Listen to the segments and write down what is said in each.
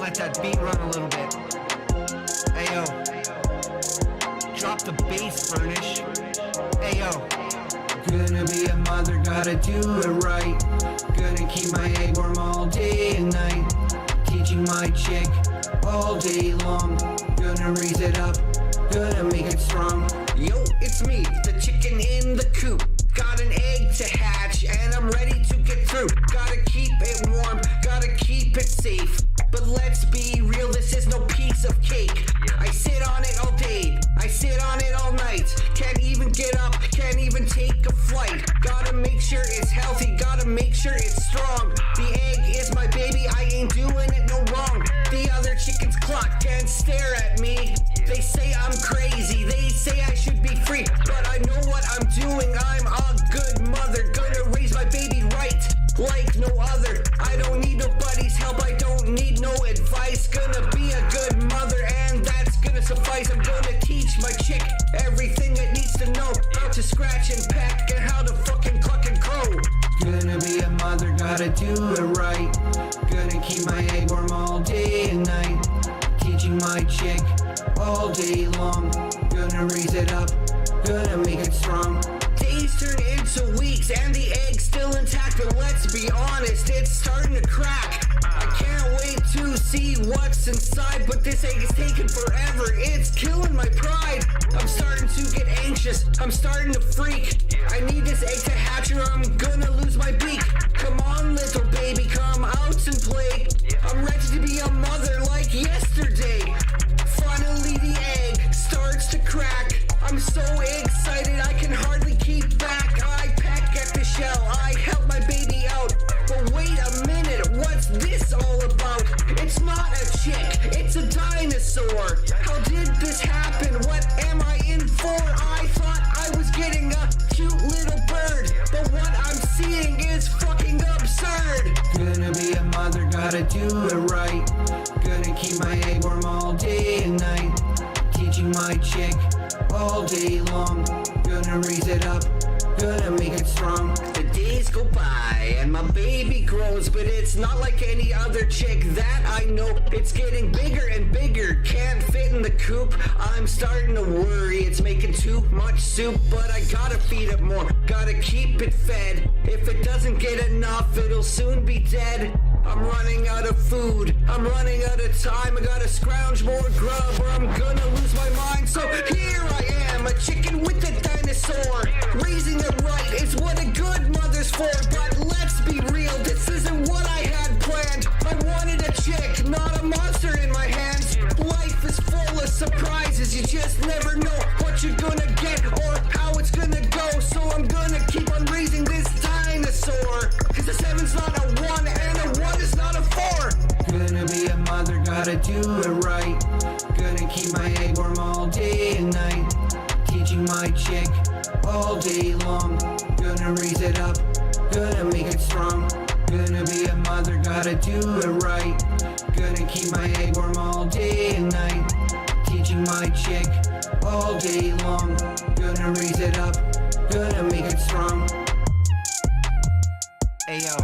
let that beat run a little bit. Ayo, drop the bass, Furnish. Ayo, gonna be a mother, gotta do it right. Gonna keep my egg warm all day and night. Teaching my chick all day long. Gonna raise it up, gonna make it strong. Yo, it's me, the chicken in the coop. Got an egg to hatch and I'm ready to get through. Gotta keep it warm, gotta keep it safe. But let's be real, this is no piece of cake. I sit on it all day, I sit on it all night. Can't even get up, can't even take a flight. Gotta make sure it's healthy, gotta make sure it's strong. The egg is my baby, I ain't doing it no wrong. The other chickens clock and stare at me. They say I'm crazy, they say I should be free. But I know what I'm doing, I'm a good mother. Gonna raise my baby right, like no other. I don't need nobody's help, I don't need no advice. Gonna be a good mother and that's gonna suffice. I'm gonna teach my chick all day long. Gonna raise it up, gonna make it strong. Days turn into weeks and the egg's still intact, but let's be honest, it's starting to crack. I can't wait to see what's inside, but this egg is taking forever. It's killing my pride. I'm starting to get anxious. I'm starting to freak. I need this egg to hatch or I'm gonna lose my beak. Come on, little baby, come out and play. I'm ready to be a mother like yesterday. Finally, the egg starts to crack. I'm so excited I can hardly keep back. I peck at the shell. I help my baby out. But wait a minute, what's this all about? It's not a chick, it's a dinosaur. How did this happen? What am I in for? I thought I was getting a cute little bird, but what I'm seeing is fucking absurd. Gonna be a mother, gotta do it right. Gonna keep my egg warm all day and night. Teaching my chick all day long. Gonna raise it up, gonna make it strong. The days go by and my baby grows, but it's not like any other chick that I know. It's getting bigger and bigger, can't fit in the coop. I'm starting to worry, it's making too much soup, but I gotta feed it more, gotta keep it fed. If it doesn't get enough, it'll soon be dead. I'm running out of food, I'm running out of time. I gotta scrounge more grub or I'm gonna lose my mind. So here I am, a chicken with a dinosaur. Raising it right is what a good mother's for. But let's be real, this isn't what I had planned. I wanted a chick, not a monster in my hands. Life is full of surprises, you just never know what you're gonna get or how it's gonna go. So I'm gonna keep on raising this dinosaur, cause a 7's not a 1 and a 1 is not a 4. Gonna be a mother, gotta do it right. Gonna keep my egg warm all day and night. Teaching my chick all day long. Gonna raise it up, gonna make it strong. Gonna be a mother, gotta do it right. Gonna keep my egg warm all day and night. Teaching my chick all day long. Gonna raise it up, gonna make it strong. Ayo,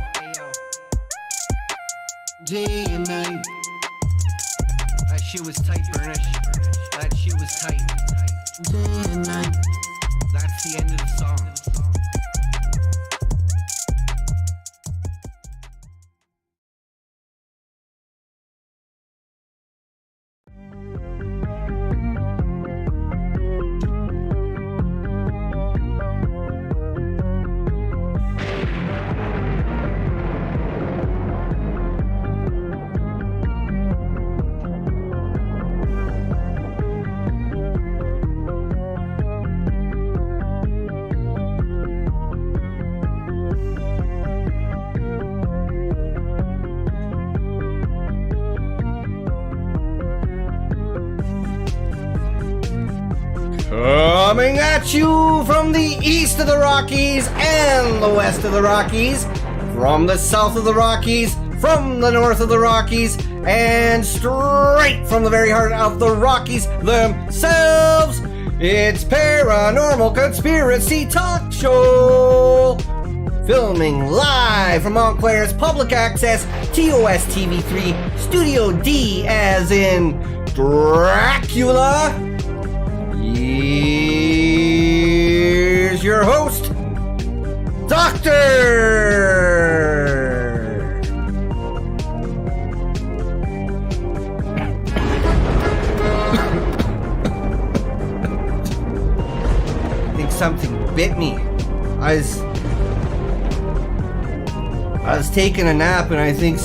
day and night. That shit was tight, Burnish. That shit was tight. Day and night. That's the end of the song. Coming at you from the east of the Rockies and the west of the Rockies, from the south of the Rockies, from the north of the Rockies, and straight from the very heart of the Rockies themselves, it's Paranormal Conspiracy Talk Show! Filming live from Montclair's public access TOS TV3 Studio D as in Dracula. Here's your host, Doctor! I think something bit me. I was taking a nap and I think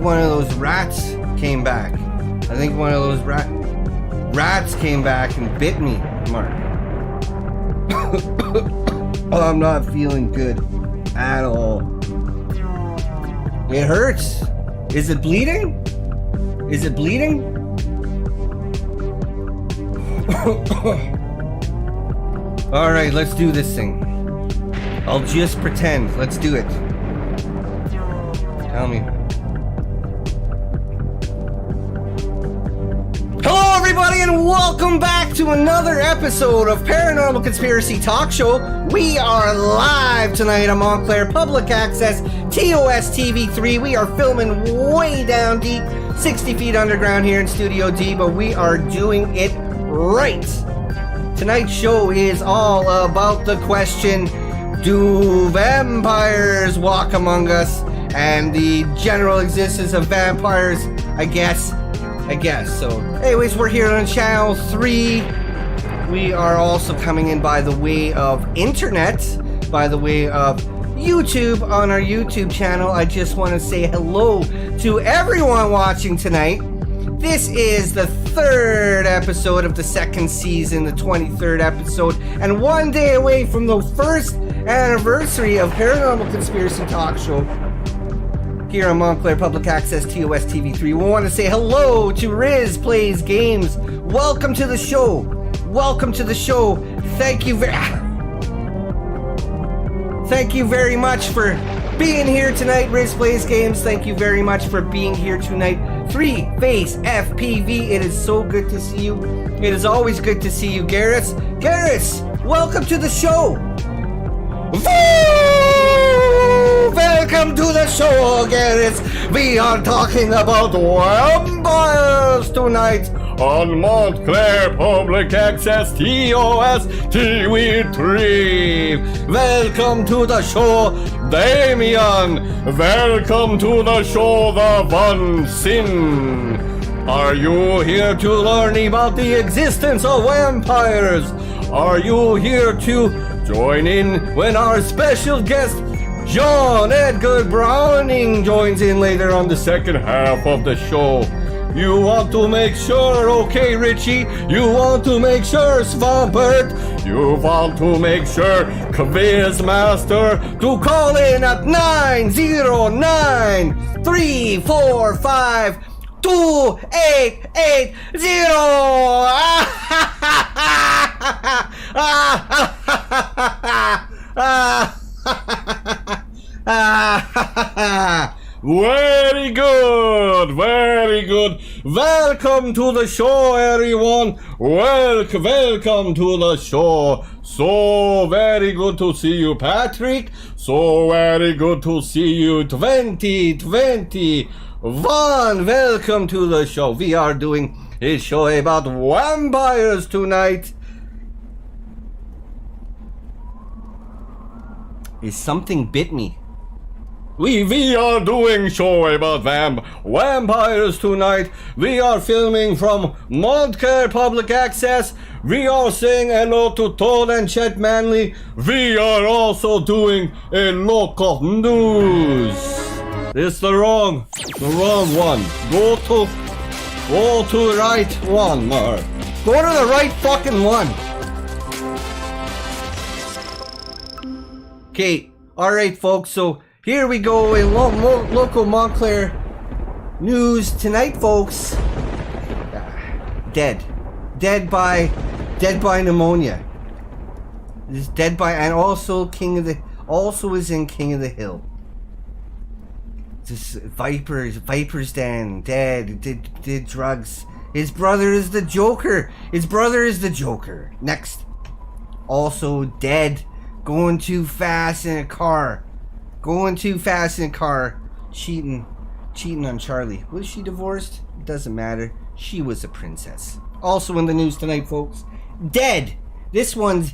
one of those rats came back. I think one of those rats came back and bit me, Mark. Oh, I'm not feeling good at all. It hurts. Is it bleeding? Is it bleeding? Alright, let's do this thing. I'll just pretend. Let's do it. Tell me. Hello everybody and welcome back to another episode of Paranormal Conspiracy Talk Show. We are live tonight on Montclair Public Access TOS TV3. We are filming way down deep, 60 feet underground here in Studio D, but we are doing it right. Tonight's show is all about the question, do vampires walk among us? And the general existence of vampires, I guess. So, anyways, we're here on Channel 3. We are also coming in by the way of internet, by the way of YouTube on our YouTube channel. I just want to say hello to everyone watching tonight. This is the 3rd episode of the 2nd season, the 23rd episode, and one day away from the 1st anniversary of Paranormal Conspiracy Talk Show here on Montclair Public Access TOS TV3. We want to say hello to Riz Plays Games. Welcome to the show. Thank you very much for being here tonight, Riz Plays Games. Thank you very much for being here tonight. 3-Face FPV, it is so good to see you. It is always good to see you, Garrus. Garrus, welcome to the show. Welcome to the show, Garrus. We are talking about vampires tonight on Montclair Public Access TOS TV3. Welcome to the show, Damien. Welcome to the show, the Von Sin. Are you here to learn about the existence of vampires? Are you here to join in when our special guest John Edgar Browning joins in later on the second half of the show? You want to make sure, okay, Richie? You want to make sure, Swampert? You want to make sure, Quizmaster, to call in at 90880. Very good. Welcome to the show, everyone. Welcome to the show. So very good to see you, Patrick. So very good to see you, 2021. Welcome to the show. We are doing a show about vampires tonight. Is something bit me? We are doing show about vampires tonight. We are filming from Montclair Public Access. We are saying hello to Todd and Chet Manley. We are also doing a local news. It's the wrong one. Go to the right one, Mark. Go to the right fucking one. Okay, alright folks, so here we go in local Montclair news tonight, folks. Dead by pneumonia. Is dead by, and also is in King of the Hill. This Viper's Den, dead, did drugs. His brother is the Joker. Next, also dead, going too fast in a car. Cheating on Charlie. Was she divorced? It doesn't matter. She was a princess. Also in the news tonight, folks. Dead. This one's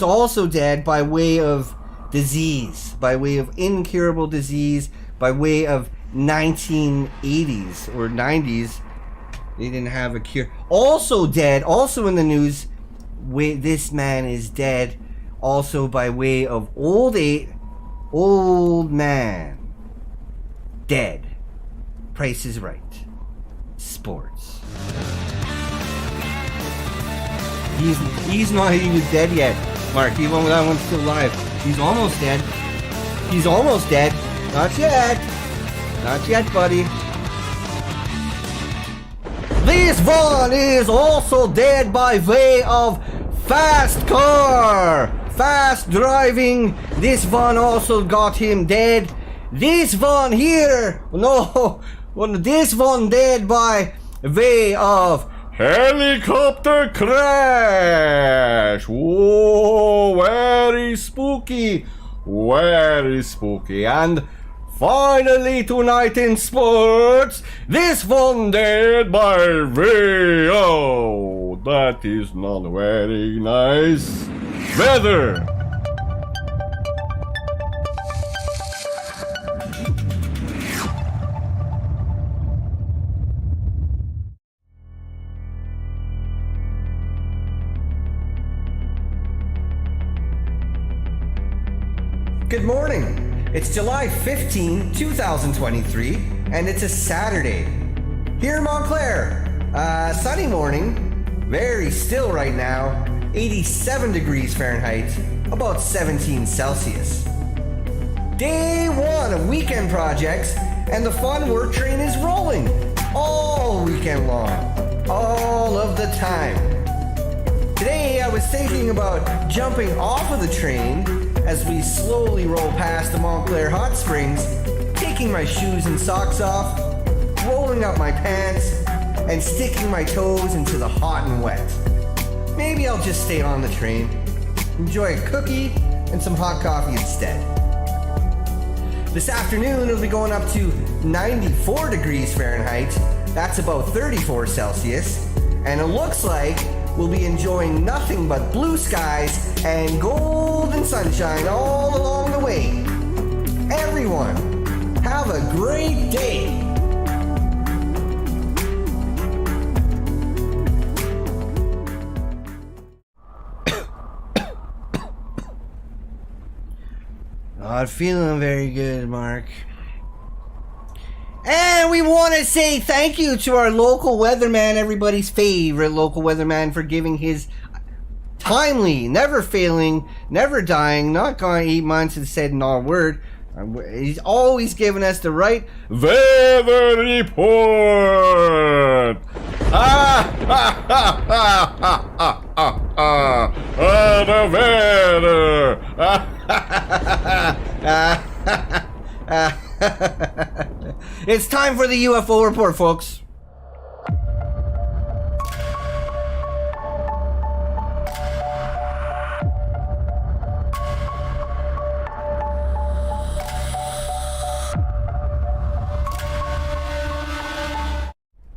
also dead by way of disease, by way of incurable disease, by way of 1980s or 90s. They didn't have a cure. Also dead. Also in the news. This man is dead. Also by way of old man. Dead. Price is Right. Sports. He's not even dead yet, Mark. Even that one's still alive. He's almost dead. Not yet, buddy. This one is also dead by way of fast car. Fast driving. This one also got him dead. This one here, this one dead by way of helicopter crash. Whoa, very spooky. And Finally tonight in sports, this one dead by Rio. That is not very nice weather. Good morning. It's July 15, 2023, and it's a Saturday. Here in Montclair, sunny morning, very still right now, 87 degrees Fahrenheit, about 17 Celsius. Day one of weekend projects, and the fun work train is rolling all weekend long, all of the time. Today I was thinking about jumping off of the train as we slowly roll past the Montclair hot springs, taking my shoes and socks off, rolling up my pants, and sticking my toes into the hot and wet. Maybe I'll just stay on the train, enjoy a cookie and some hot coffee instead. This afternoon it'll be going up to 94 degrees Fahrenheit, that's about 34 Celsius, and it looks like we'll be enjoying nothing but blue skies and golden sunshine all along the way. Everyone, have a great day. Not feeling very good, Mark. And we want to say thank you to our local weatherman, everybody's favorite local weatherman, for giving his timely, never failing, never dying, not gone 8 months and said not a word. He's always giving us the right weather report. The weather. It's time for the UFO report, folks.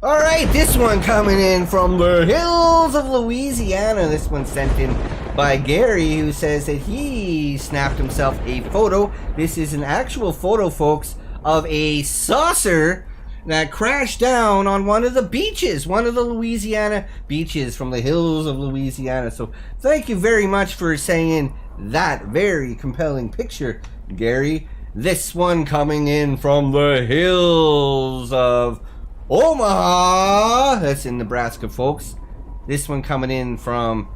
Alright, this one coming in from the hills of Louisiana. This one sent in by Gary, who says that he snapped himself a photo. This is an actual photo, folks, of a saucer that crashed down on one of the beaches, one of the Louisiana beaches from the hills of Louisiana. So thank you very much for sending that very compelling picture, Gary. This one coming in from the hills of Omaha. That's in Nebraska, folks. This one coming in from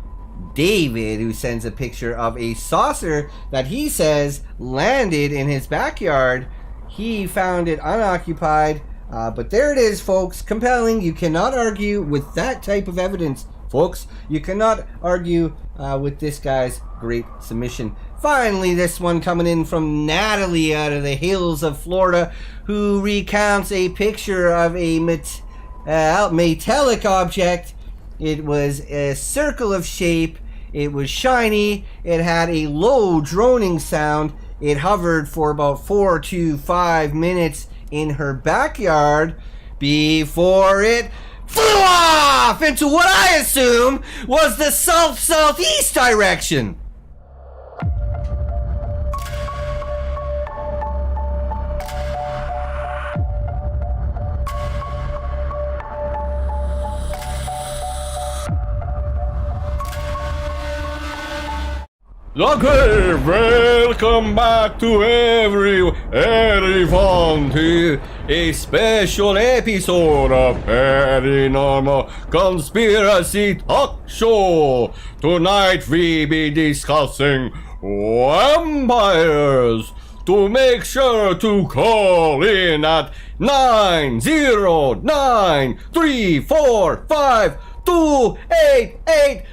David, who sends a picture of a saucer that he says landed in his backyard. He found it unoccupied, but there it is, folks. Compelling. You cannot argue with that type of evidence, folks. You cannot argue with this guy's great submission. Finally, this one coming in from Natalie out of the hills of Florida, who recounts a picture of a metallic object. It was a circle of shape. It was shiny. It had a low droning sound. It hovered for about 4 to 5 minutes in her backyard before it flew off into what I assume was the south-southeast direction. Okay, welcome back to everyone to a special episode of Paranormal Conspiracy Talk Show. Tonight we be discussing vampires. To make sure to call in at 909-345-2880.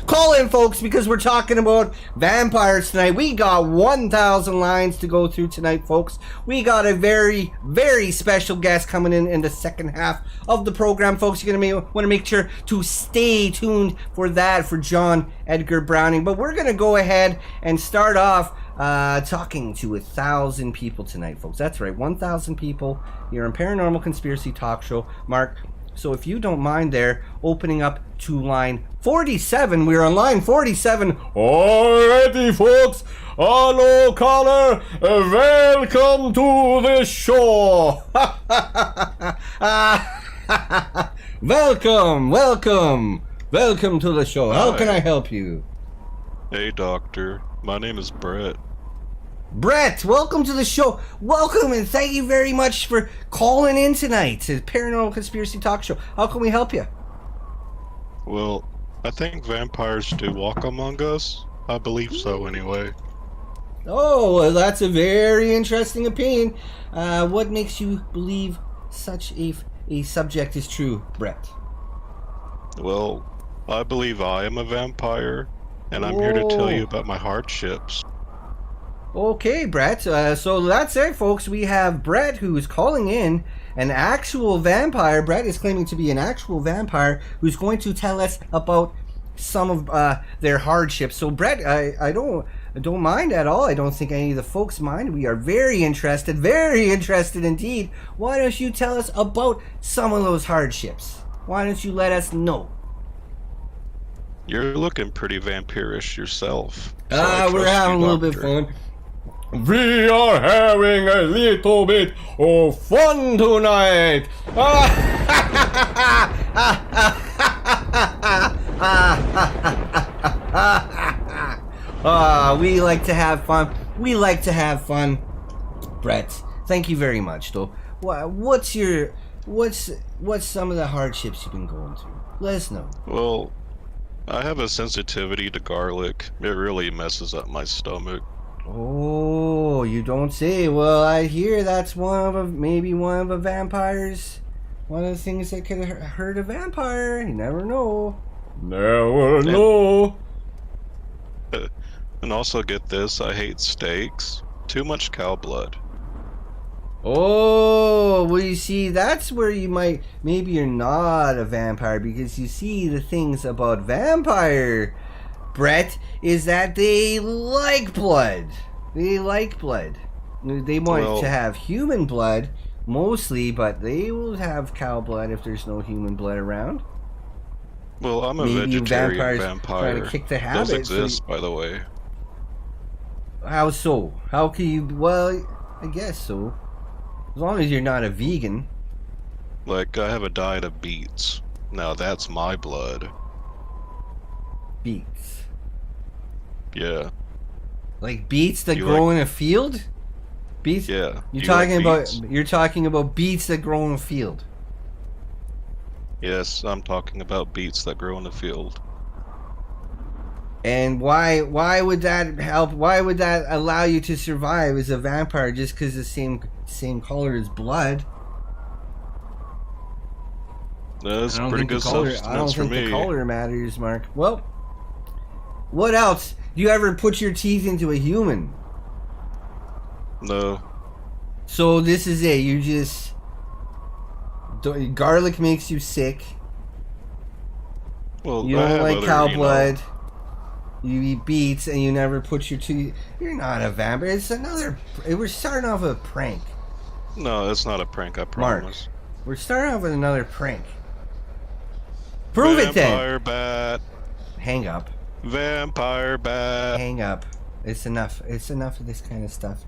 Call in, folks, because we're talking about vampires tonight. We got 1,000 lines to go through tonight, folks. We got a very, very special guest coming in the second half of the program, folks. You're gonna want to make sure to stay tuned for that, for John Edgar Browning. But we're gonna go ahead and start off talking to 1,000 people tonight, folks. That's right, 1,000 people here on Paranormal Conspiracy Talk Show. Mark, so if you don't mind there, opening up to line 47. We're on line 47. Alrighty, folks. Hello, caller. Welcome to the show. Welcome to the show. How can I help you? Hey, doctor. My name is Brett. Brett, welcome to the show. Welcome, and thank you very much for calling in tonight to Paranormal Conspiracy Talk Show. How can we help you? Well, I think vampires do walk among us. I believe so, anyway. Oh, well, that's a very interesting opinion. What makes you believe such a subject is true, Brett? Well, I believe I am a vampire, and I'm here to tell you about my hardships. Okay, Brett. So that's it, folks. We have Brett, who is calling in, an actual vampire. Brett is claiming to be an actual vampire who's going to tell us about some of their hardships. So, Brett, I don't mind at all. I don't think any of the folks mind. We are very interested indeed. Why don't you tell us about some of those hardships? Why don't you let us know? You're looking pretty vampirish yourself. So we're having a little bit of fun. We are having a little bit of fun tonight. We like to have fun. We like to have fun. Brett, thank you very much, though. What's some of the hardships you've been going through? Let us know. Well, I have a sensitivity to garlic. It really messes up my stomach. Oh, you don't say. Well, I hear that's maybe one of a vampire's. One of the things that could hurt a vampire. You never know. Never know. And also get this, I hate steaks. Too much cow blood. Oh, well, you see, that's where maybe you're not a vampire, because you see, the things about vampire, Brett, is that they like blood. They like blood. They want to have human blood, mostly, but they will have cow blood if there's no human blood around. Well, I'm a maybe vegetarian vampire. Trying to kick the habit. Does exist, by the way. How so? How can you... Well, I guess so. As long as you're not a vegan. Like, I have a diet of beets. Now, that's my blood. Beets? Yeah. Like beets that grow in a field? Beets? Yeah. You're talking about beets that grow in a field. Yes, I'm talking about beets that grow in the field. And why would that help? Why would that allow you to survive as a vampire, just because the same color as blood? That's pretty good substance for me. I don't think the color matters, Mark. Well, what else? Do you ever put your teeth into a human? No. So this is it. You just... Garlic makes you sick. Well, you don't like cow blood. You eat beets and you never put your teeth... You're not a vampire. It's another... We're starting off with a prank. No, it's not a prank, I promise. Mark, we're starting off with another prank. Prove it then. Vampire bat. Hang up. Vampire bat. Hang up. It's enough. It's enough of this kind of stuff.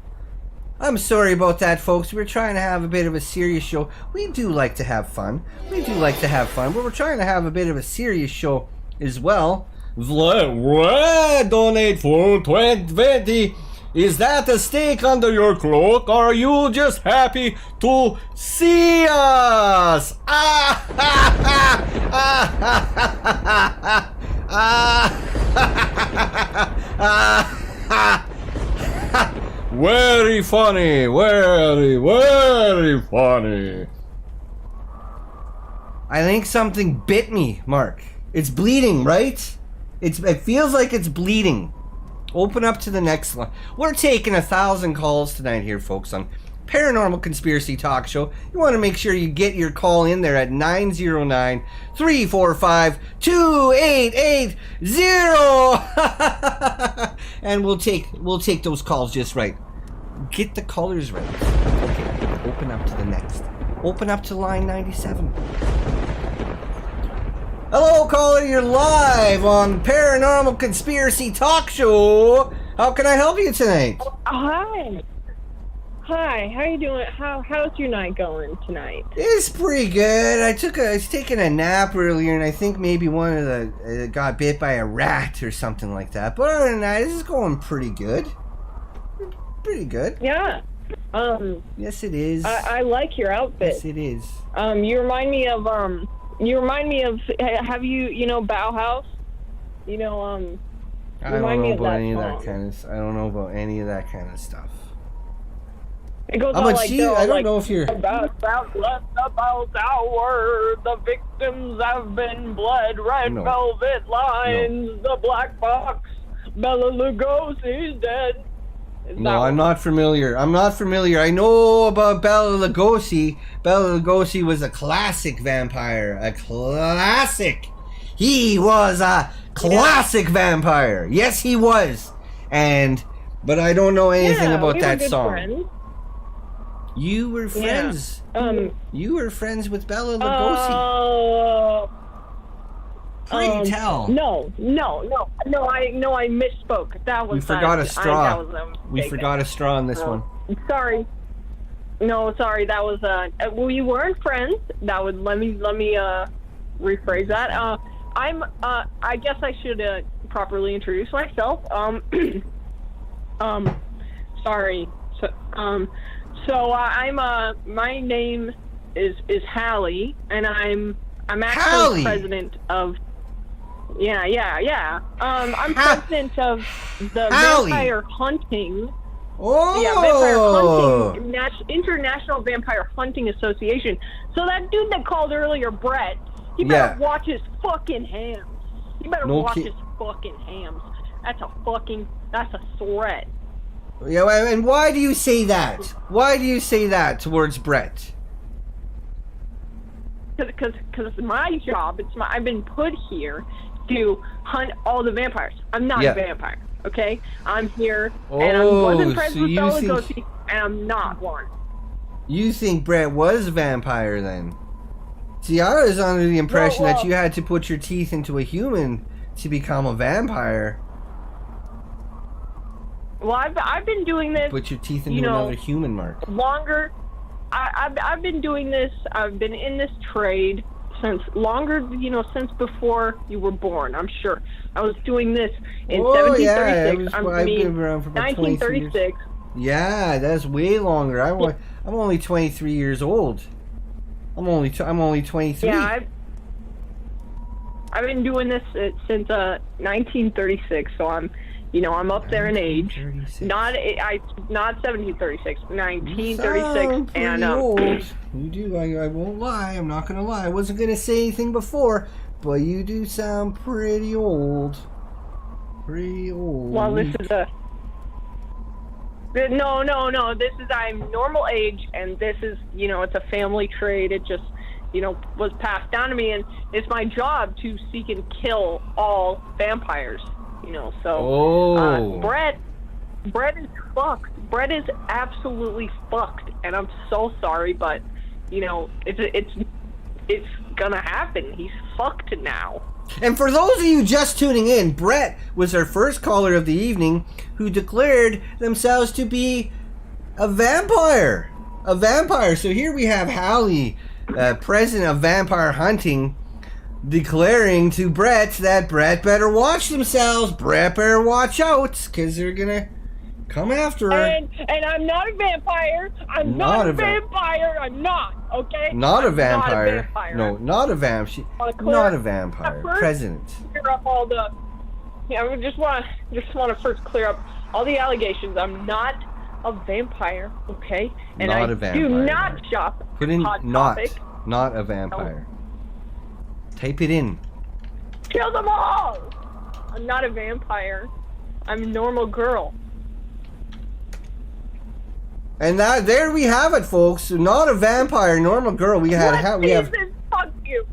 I'm sorry about that, folks. We're trying to have a bit of a serious show. We do like to have fun. But we're trying to have a bit of a serious show as well. Vlad, donate for 2020. Is that a stake under your cloak, or are you just happy to see us? Very funny, very, very funny. I think something bit me, Mark. It's bleeding, right? It feels like it's bleeding. Open up to the next one. We're taking 1,000 calls tonight here, folks, on Paranormal Conspiracy Talk Show. You want to make sure you get your call in there at 909-345-2880. And we'll take those calls just right. Get the colors right. Okay, open up to the next. Open up to line 97. Hello, caller, you're live on Paranormal Conspiracy Talk Show. How can I help you tonight? Hi. Hi, how you doing? How's your night going tonight? It's pretty good. I was taking a nap earlier, and I think maybe one of the got bit by a rat or something like that. But other than that, this is going pretty good. Pretty good. Yeah. Yes, it is. I like your outfit. Yes, it is. You remind me of have you know Bauhaus? You know I don't know about any of song. that kind of. I don't know about any of that kind of stuff. It goes How on about like you? I don't know if you're. About our the victims have been bled. Red No. velvet lines. The black box. Bela Lugosi's dead. Is No, that I'm one? not familiar. I know about Bela Lugosi. Bela Lugosi was a classic vampire. A classic. He was a classic vampire. Yes, he was. But I don't know anything about we were that good song. friends. You were friends. You were friends with Bela Lugosi. Oh. Pray tell. No, I misspoke. That was We forgot a straw. that was a We mistake. forgot a straw on this one. Sorry. No, sorry. That was we weren't friends. That would let me rephrase that. I guess I should properly introduce myself. Sorry. So I'm my name is Hallie, and I'm actually Hallie? president of. Yeah. I'm president of the Hallie. vampire hunting. Oh! Yeah, vampire hunting, International Vampire Hunting Association. So that dude that called earlier, Brett, he better watch his fucking hams. He better watch his fucking hams. That's a threat. Yeah, and why do you say that? Why do you say that towards Brett? Because it's my job. I've been put here to hunt all the vampires. I'm not a vampire, okay? I'm here, and I wasn't friends with Bela Lugosi, and I'm not one. You think Brett was a vampire then? See, I was under the impression that you had to put your teeth into a human to become a vampire. Well, I've been doing this. Put your teeth into another human, Mark. Longer. I've been doing this. I've been in this trade since before you were born. I'm sure. I was doing this in 1736. I've been around for about 1936. Years. Yeah, that's way longer. I'm only 23 years old. I'm only 23. Yeah, I've been doing this since 1936. So I'm up there in age. Not 1736, 1936, and old. You do. I won't lie. I'm not gonna lie. I wasn't gonna say anything before, but you do sound pretty old. Pretty old. Well, this is no. This is I'm normal age, and this is it's a family trait. It just was passed down to me, and it's my job to seek and kill all vampires. Brett is fucked. Brett is absolutely fucked, and I'm so sorry, but it's gonna happen. He's fucked now. And for those of you just tuning in, Brett was our first caller of the evening who declared themselves to be a vampire. A vampire. So here we have Hallie, president of Vampire Hunting, declaring to Brett that Brett better watch themselves. Brett better watch out, because they're gonna come after her. And I'm not a vampire. I'm not a vampire. I'm not. Okay. Not a I'm vampire. Not a vampire. No, not a vampire. Not a vampire. President. Clear up all the. I just want to first clear up all the allegations. I'm not a vampire. Okay. And not I a vampire. do not shop. Put in Hot not. Topic. Not a vampire. Type it in. Kill them all! I'm not a vampire. I'm a normal girl. And there we have it, folks. Not a vampire, normal girl. We have. Fuck you.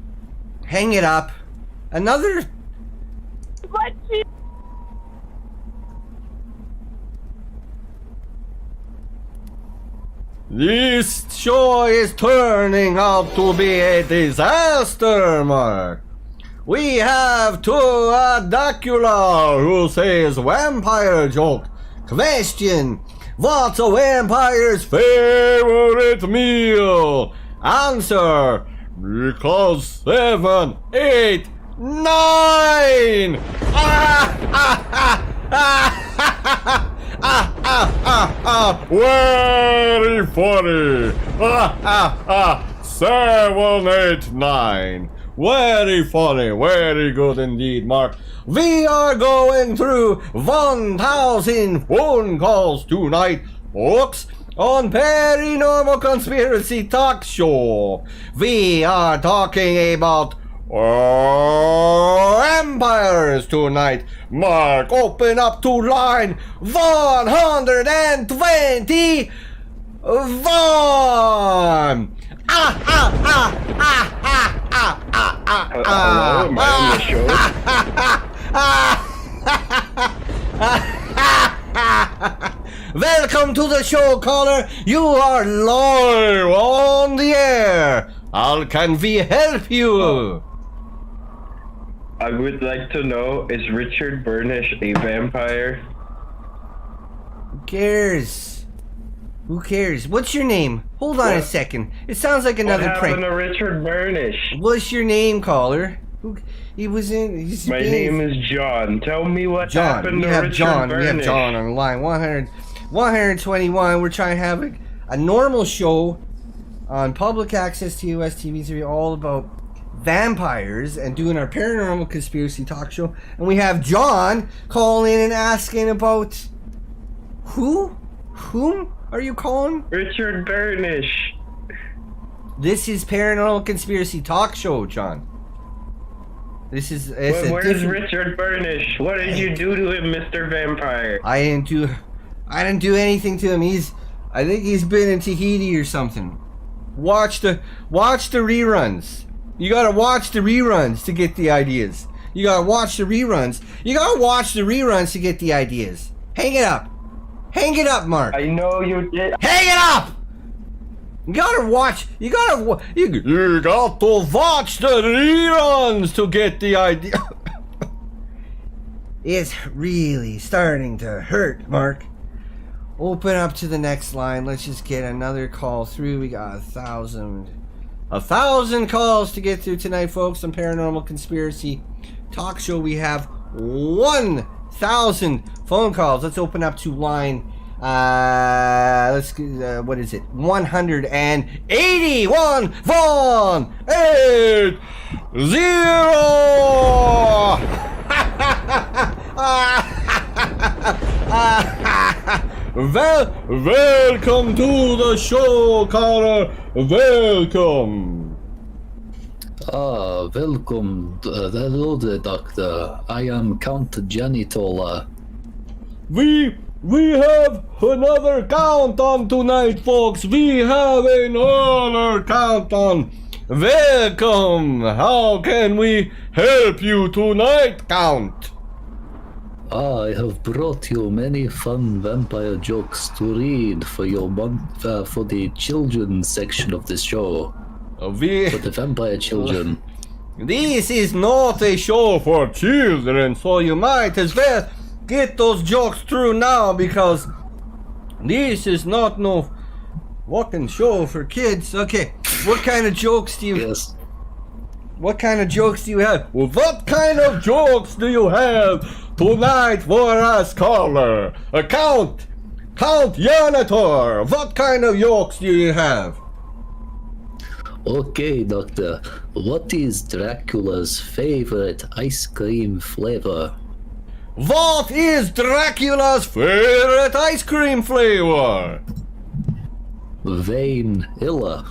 Hang it up. Another. What season? This show is turning out to be a disaster, Mark. We have Dracula who says vampire joke. Question: what's a vampire's favorite meal? Answer: because 7, 8, 9. Very funny. 7, 8, 9. Very funny, very good indeed, Mark. We are going through 1,000 phone calls tonight, folks, on Paranormal Conspiracy Talk Show. We are talking about vampires tonight. Mark, open up to line 121. Hello, am I on the show? Welcome to the show, caller. You are live on the air. How can we help you? I would like to know, is Richard Burnish a vampire? Who cares? Who cares? What's your name? Hold on a second. It sounds like another What prank. happened to Richard Burnish? What's your name, caller? He was in. My name is John. Tell me what happened to Richard Burnish. We have John on the line. 121. We're trying to have a normal show on public access to US TV3 all about vampires and doing our Paranormal Conspiracy Talk Show. And we have John calling in and asking about who? Whom are you calling? Richard Burnish. This is Paranormal Conspiracy Talk Show, John. This is. Where's Richard Burnish? What did you do to him, Mr. Vampire? I didn't do anything to him. I think he's been in Tahiti or something. Watch the reruns. You gotta watch the reruns to get the ideas. You gotta watch the reruns. You gotta watch the reruns to get the ideas. Hang it up. Hang it up, Mark. I know you did. Hang it up! You gotta watch. You got to watch the reruns to get the idea. It's really starting to hurt, Mark. Open up to the next line. Let's just get another call through. We got 1,000 calls to get through tonight, folks, on Paranormal Conspiracy Talk Show. We have 1,000 phone calls. Let's open up to line what is it? 181 1 8 0. Welcome to the show, caller. Welcome. Welcome. Hello there, Doctor. I am Count Janitola. We have another countdown tonight, folks. We have another countdown. Welcome. How can we help you tonight, Count? I have brought you many fun vampire jokes to read for your for the children's section of the show. For the vampire children. This is not a show for children, so you might as well get those jokes through now, because this is not no fucking show for kids. Okay, what kind of jokes do you? Yes. What kind of jokes do you have? Well, what kind of jokes do you have tonight for us, caller? Count Janitor. What kind of jokes do you have? Okay, Doctor. What is Dracula's favorite ice cream flavor? What is Dracula's favorite ice cream flavor? Vanilla.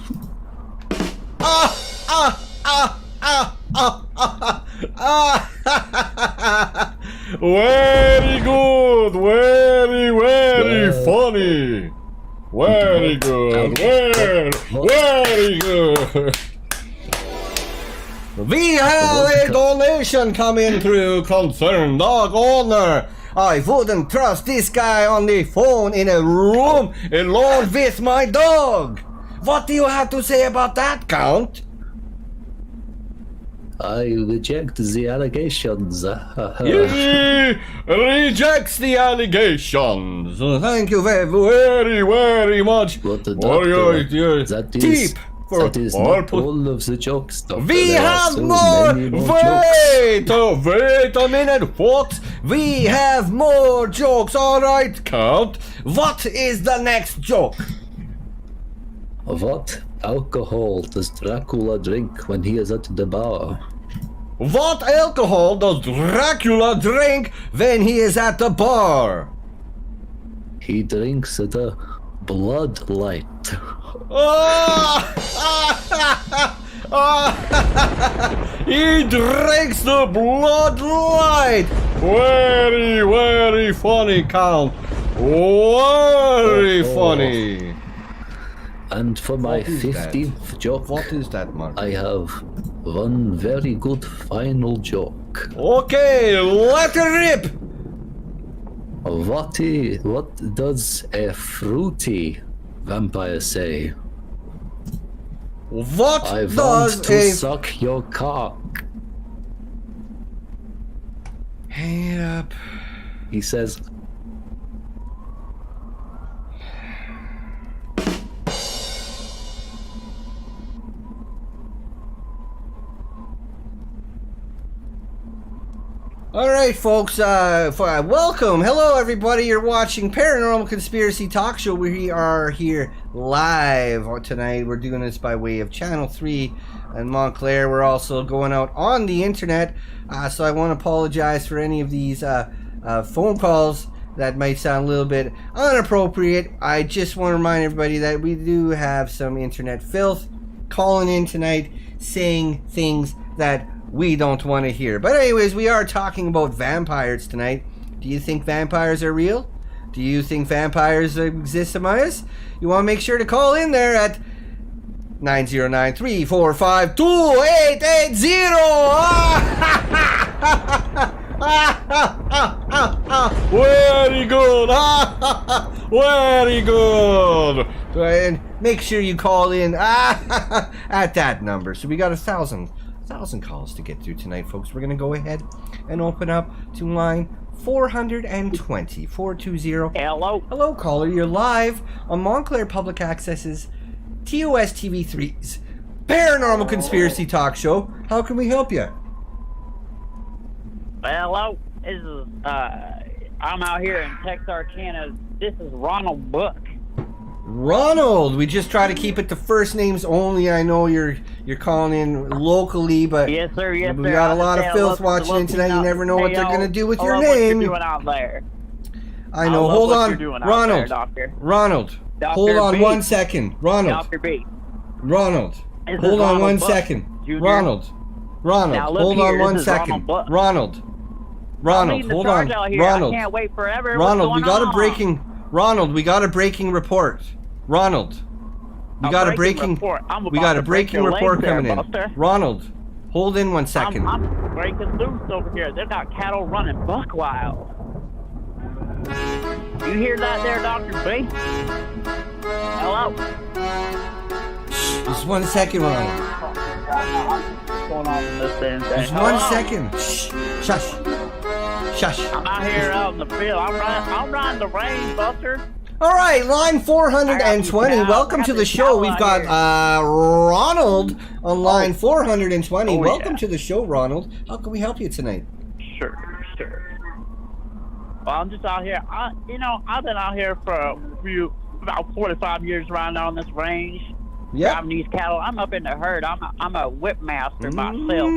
Very good. Very funny. Very good. Very good. We have a donation coming through, concerned dog owner. I wouldn't trust this guy on the phone in a room alone with my dog. What do you have to say about that, Count? I reject the allegations. He rejects the allegations. Thank you very much But the for doctor, your that tip. is For that is all not all of the jokes, doctor. We There are have so more! many jokes. Wait a minute, what? We have more jokes, alright, Count. What is the next joke? What alcohol does Dracula drink when he is at the bar? What alcohol does Dracula drink when he is at the bar? He drinks the Blood Light. He drinks the Blood Light. Very funny, Count. Very funny. And for my What is that? 15th joke, What is that, Mark? I have one very good final joke. Okay, let it rip. What does a fruity vampire say? What I does want to a... suck your cock. Hang it up. He says, Alright, folks, welcome. Hello, everybody. You're watching Paranormal Conspiracy Talk Show. We are here live tonight. We're doing this by way of Channel 3 in Montclair. We're also going out on the internet. So I want to apologize for any of these phone calls that might sound a little bit inappropriate. I just want to remind everybody that we do have some internet filth calling in tonight, saying things that we don't want to hear. But anyways, we are talking about vampires tonight. Do you think vampires are real? Do you think vampires exist among us? You want to make sure to call in there at 909-345-2880. Very good. Very good. And make sure you call in at that number. So we got 1,000 calls to get through tonight, folks. We're going to go ahead and open up to line 420 420. Hello, caller. You're live on Montclair Public Access's TOS TV3's Paranormal Conspiracy Talk Show. How can we help you? Hello. This is I'm out here in Texarkana. This is Ronald Buck. Ronald, we just try to keep it to first names only. I know you're calling in locally, but yes, sir. Yes, we sir. got a lot of filth watching in tonight. You never know what they're gonna do with your name. What you're doing out there. I know. Hold on, Ronald. Ronald, hold on 1 second. Ronald. Dr. B. Ronald, hold on 1 second. Ronald, hold on 1 second. Ronald, hold on. Ronald, I can't wait forever. Ronald, we got a breaking. Ronald, we got a breaking report. Ronald, we got a breaking report coming in. Ronald, hold in 1 second. I'm breaking loose over here. They got cattle running buck wild. You hear that there, Dr. B? Hello? Just 1 second, Ronald. What's going on in this thing? Just 1 second. Shush. Shush. I'm out here out in the field. I'm riding the range, Buster. All right, line 420. Welcome to the show. We've got Ronald on line 420. Welcome to the show, Ronald. How can we help you tonight? Sure. Well, I'm just out here. I've been out here for about 45 years riding on this range. Yeah. Driving these cattle. I'm up in the herd. I'm a whip master myself.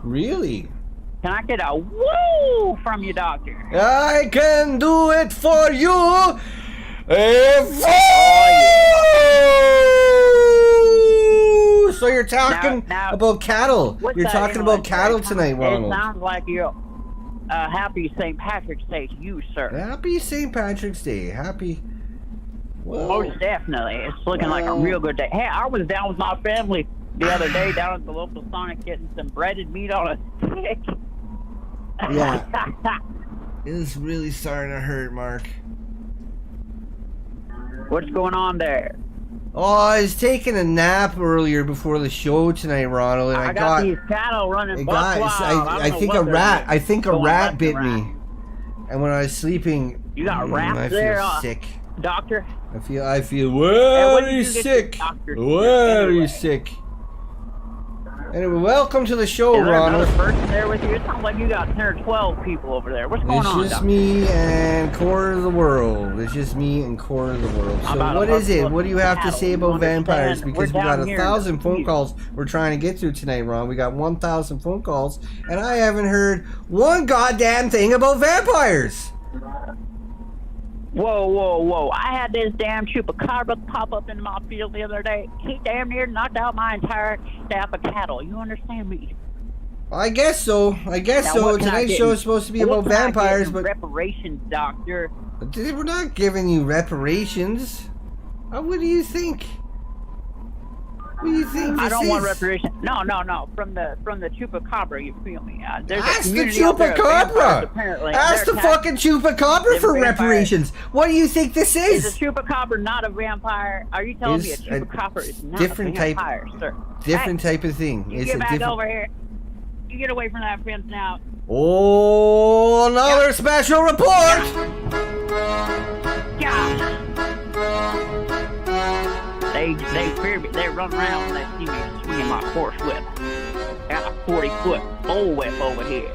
Really? Can I get a woo from you, doctor? I can do it for you. So you're talking about cattle. You're talking about cattle tonight, Ronald. It sounds like you're happy St. Patrick's Day to you, sir. Happy St. Patrick's Day. Happy. Well, most definitely. It's looking like a real good day. Hey, I was down with my family the other day down at the local Sonic getting some breaded meat on a stick. Yeah. It's really starting to hurt, Mark. What's going on there? Oh, I was taking a nap earlier before the show tonight, Ronald, and I got these cattle running buck wild. I think a rat. I think a rat bit me, and when I was sleeping, you got rats I there, feel sick. Doctor. I feel very sick. Very sick. Anyway, welcome to the show, Is there Ronald. Another person there with you? It sounds like you got 10 or 12 people over there. What's going on? It's just me and Core of the World. It's just me and Core of the World. So what is it? What do you have to say about vampires? Because we got 1,000 phone calls we're trying to get through tonight, Ron. We got 1,000 phone calls, and I haven't heard one goddamn thing about vampires. Whoa. I had this damn chupacabra pop up in my field the other day. He damn near knocked out my entire staff of cattle. You understand me? I guess so. Tonight's show is supposed to be about vampires, but reparations, Doctor. We're not giving you reparations. What do you think? What do you think? I don't want reparations. No. From the chupacabra, you feel me? Ask the chupacabra. Ask the fucking chupacabra for reparations. What do you think this is? Is a chupacabra not a vampire? Are you telling me a chupacabra is not a vampire, sir? Different type of thing. You get back over here. You get away from that fence now. Oh, another special report. Yeah. They fear me. They run around when they see me swinging my horse whip. Got a 40-foot bullwhip over here.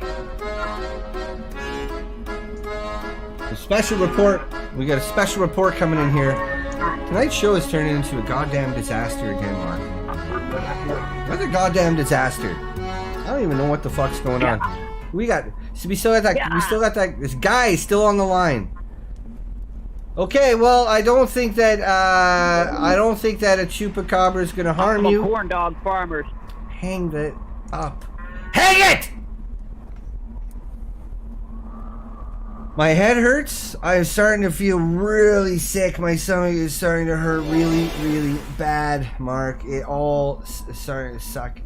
A special report. We got a special report coming in here. Tonight's show is turning into a goddamn disaster again, Mark. Another goddamn disaster. I don't even know what the fuck's going on. We still got that. This guy is still on the line. Okay, well, I don't think that a chupacabra is gonna harm you. Corn dog farmers. Hang that up. Hang it! My head hurts. I'm starting to feel really sick. My stomach is starting to hurt really, really bad, Mark. It all starting to suck.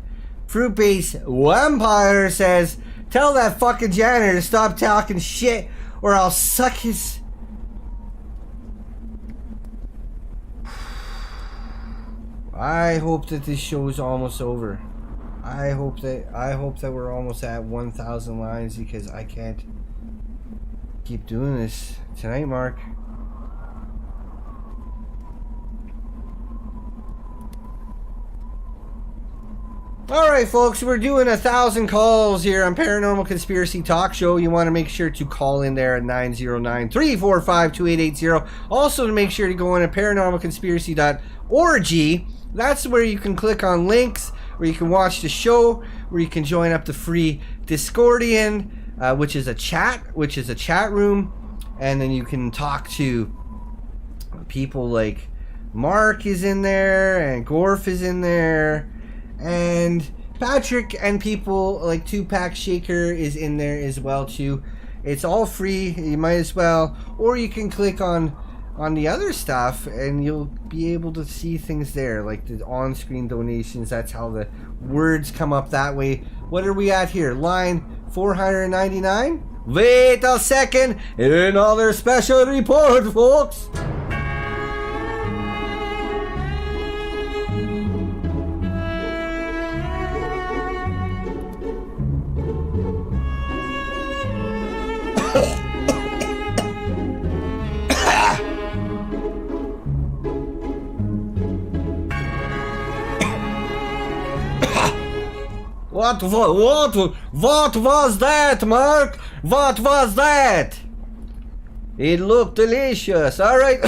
Fruit-based vampire says, "Tell that fucking janitor to stop talking shit, or I'll suck his." I hope that this show is almost over. I hope that we're almost at 1,000 lines, because I can't keep doing this tonight, Mark. Alright, folks, we're doing 1,000 calls here on Paranormal Conspiracy Talk Show. You want to make sure to call in there at 909-345-2880. Also, to make sure to go in at paranormalconspiracy.org. That's where you can click on links, where you can watch the show, where you can join up the free Discordian, which is a chat room, and then you can talk to people like Mark is in there, and Gorf is in there, and Patrick, and people like Tupac Shaker is in there as well too. It's all free. You might as well, or you can click on the other stuff and you'll be able to see things there, like the on-screen donations. That's how the words come up that way. What are we at here? Line 499? Wait a second, another special report, folks. What was that, Mark? What was that? It looked delicious. All right,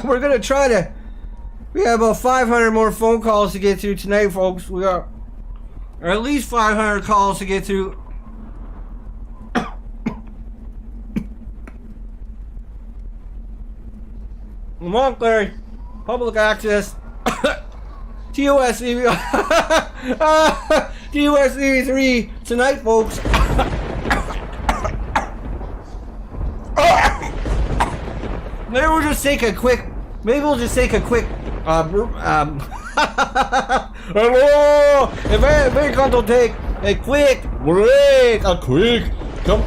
we're gonna try to. We have about 500 more phone calls to get through tonight, folks. We got at least 500 calls to get through. Montclair, public access. TUSCV3 tonight, folks. Maybe we'll just take a quick. Hello, if we're going to take a quick break, come.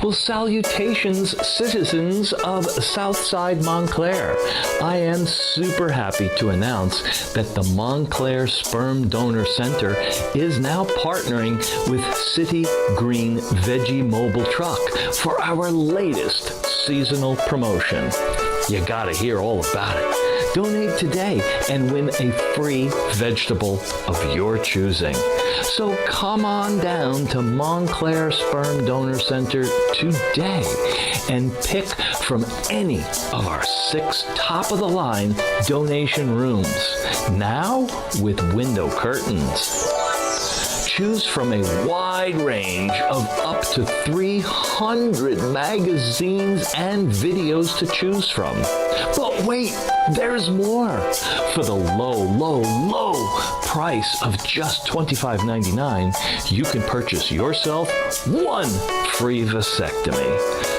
Well, salutations, citizens of Southside Montclair. I am super happy to announce that the Montclair Sperm Donor Center is now partnering with City Green Veggie Mobile Truck for our latest seasonal promotion. You gotta hear all about it. Donate today and win a free vegetable of your choosing. So come on down to Montclair Sperm Donor Center today and pick from any of our 6 top-of-the-line donation rooms, now with window curtains. Choose from a wide range of up to 300 magazines and videos to choose from. But wait, there's more. For the low price of just $25.99, you can purchase yourself 1 free vasectomy.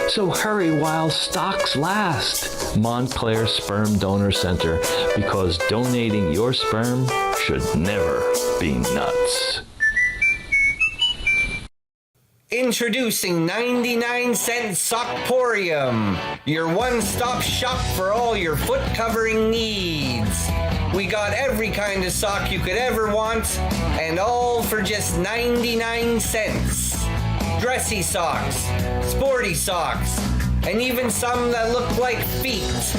So hurry while stocks last. Montclair Sperm Donor Center, because donating your sperm should never be nuts. Introducing 99-cent Sockporium, your one-stop shop for all your foot covering needs. We got every kind of sock you could ever want, and all for just 99 cents. Dressy socks, sporty socks, and even some that look like feet.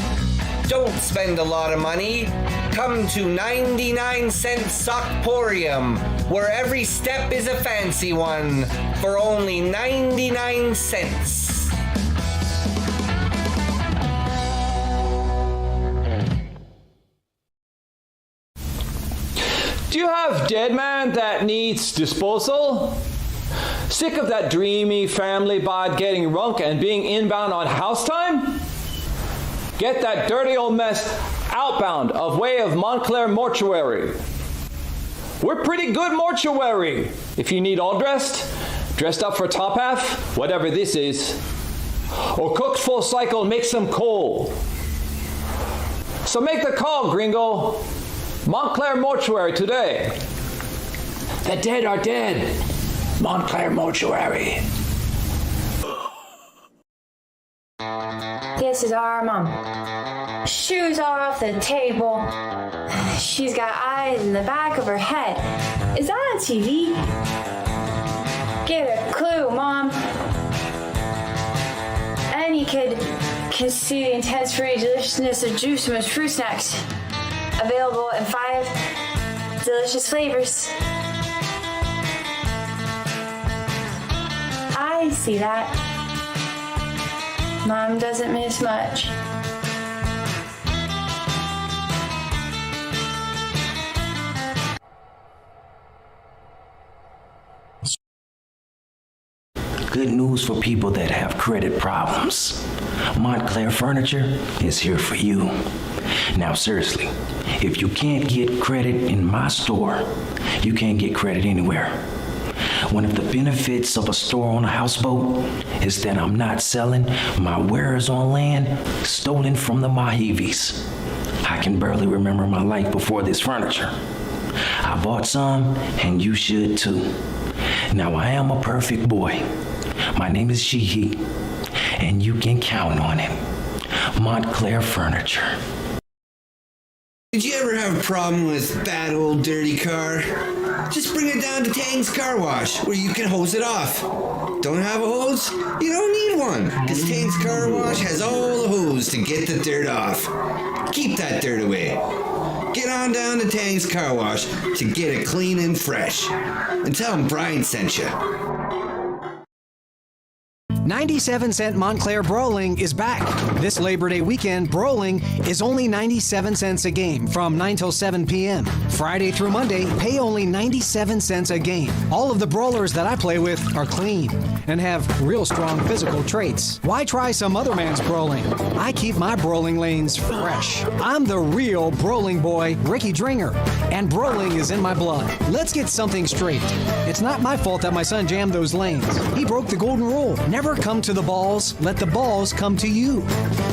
Don't spend a lot of money. Come to 99-cent Sockporium, where every step is a fancy one, for only 99 cents. Do you have dead man that needs disposal? Sick of that dreamy family bod getting runk and being inbound on house time? Get that dirty old mess outbound of way of Montclair Mortuary. We're pretty good mortuary. If you need all dressed up for top half, whatever this is, or cooked full cycle, make some coal. So make the call, gringo. Montclair Mortuary today. The dead are dead. Montclair Mortuary. This is our mom. Shoes are off the table. She's got eyes in the back of her head. Is that on TV? Give it a clue, Mom. Any kid can see the intense free deliciousness of Juice from his fruit snacks. Available in 5 delicious flavors. I see that. Mom doesn't miss much. Good news for people that have credit problems. Montclair Furniture is here for you. Now, seriously, if you can't get credit in my store, you can't get credit anywhere. One of the benefits of a store on a houseboat is that I'm not selling my wares on land stolen from the Mojaves. I can barely remember my life before this furniture. I bought some, and you should too. Now, I am a perfect boy. My name is Sheehy, and you can count on it. Montclair Furniture. Did you ever have a problem with bad old dirty car? Just bring it down to Tang's Car Wash, where you can hose it off. Don't have a hose? You don't need one, because Tang's Car Wash has all the hose to get the dirt off. Keep that dirt away. Get on down to Tang's Car Wash to get it clean and fresh. And tell them Brian sent you. 97-cent Montclair Brawling is back. This Labor Day weekend, Brawling is only 97 cents a game from 9 till 7 p.m. Friday through Monday, pay only 97 cents a game. All of the brawlers that I play with are clean and have real strong physical traits. Why try some other man's brawling? I keep my brawling lanes fresh. I'm the real brawling boy, Ricky Dringer, and brawling is in my blood. Let's get something straight. It's not my fault that my son jammed those lanes. He broke the golden rule. Never come to the balls, let the balls come to you.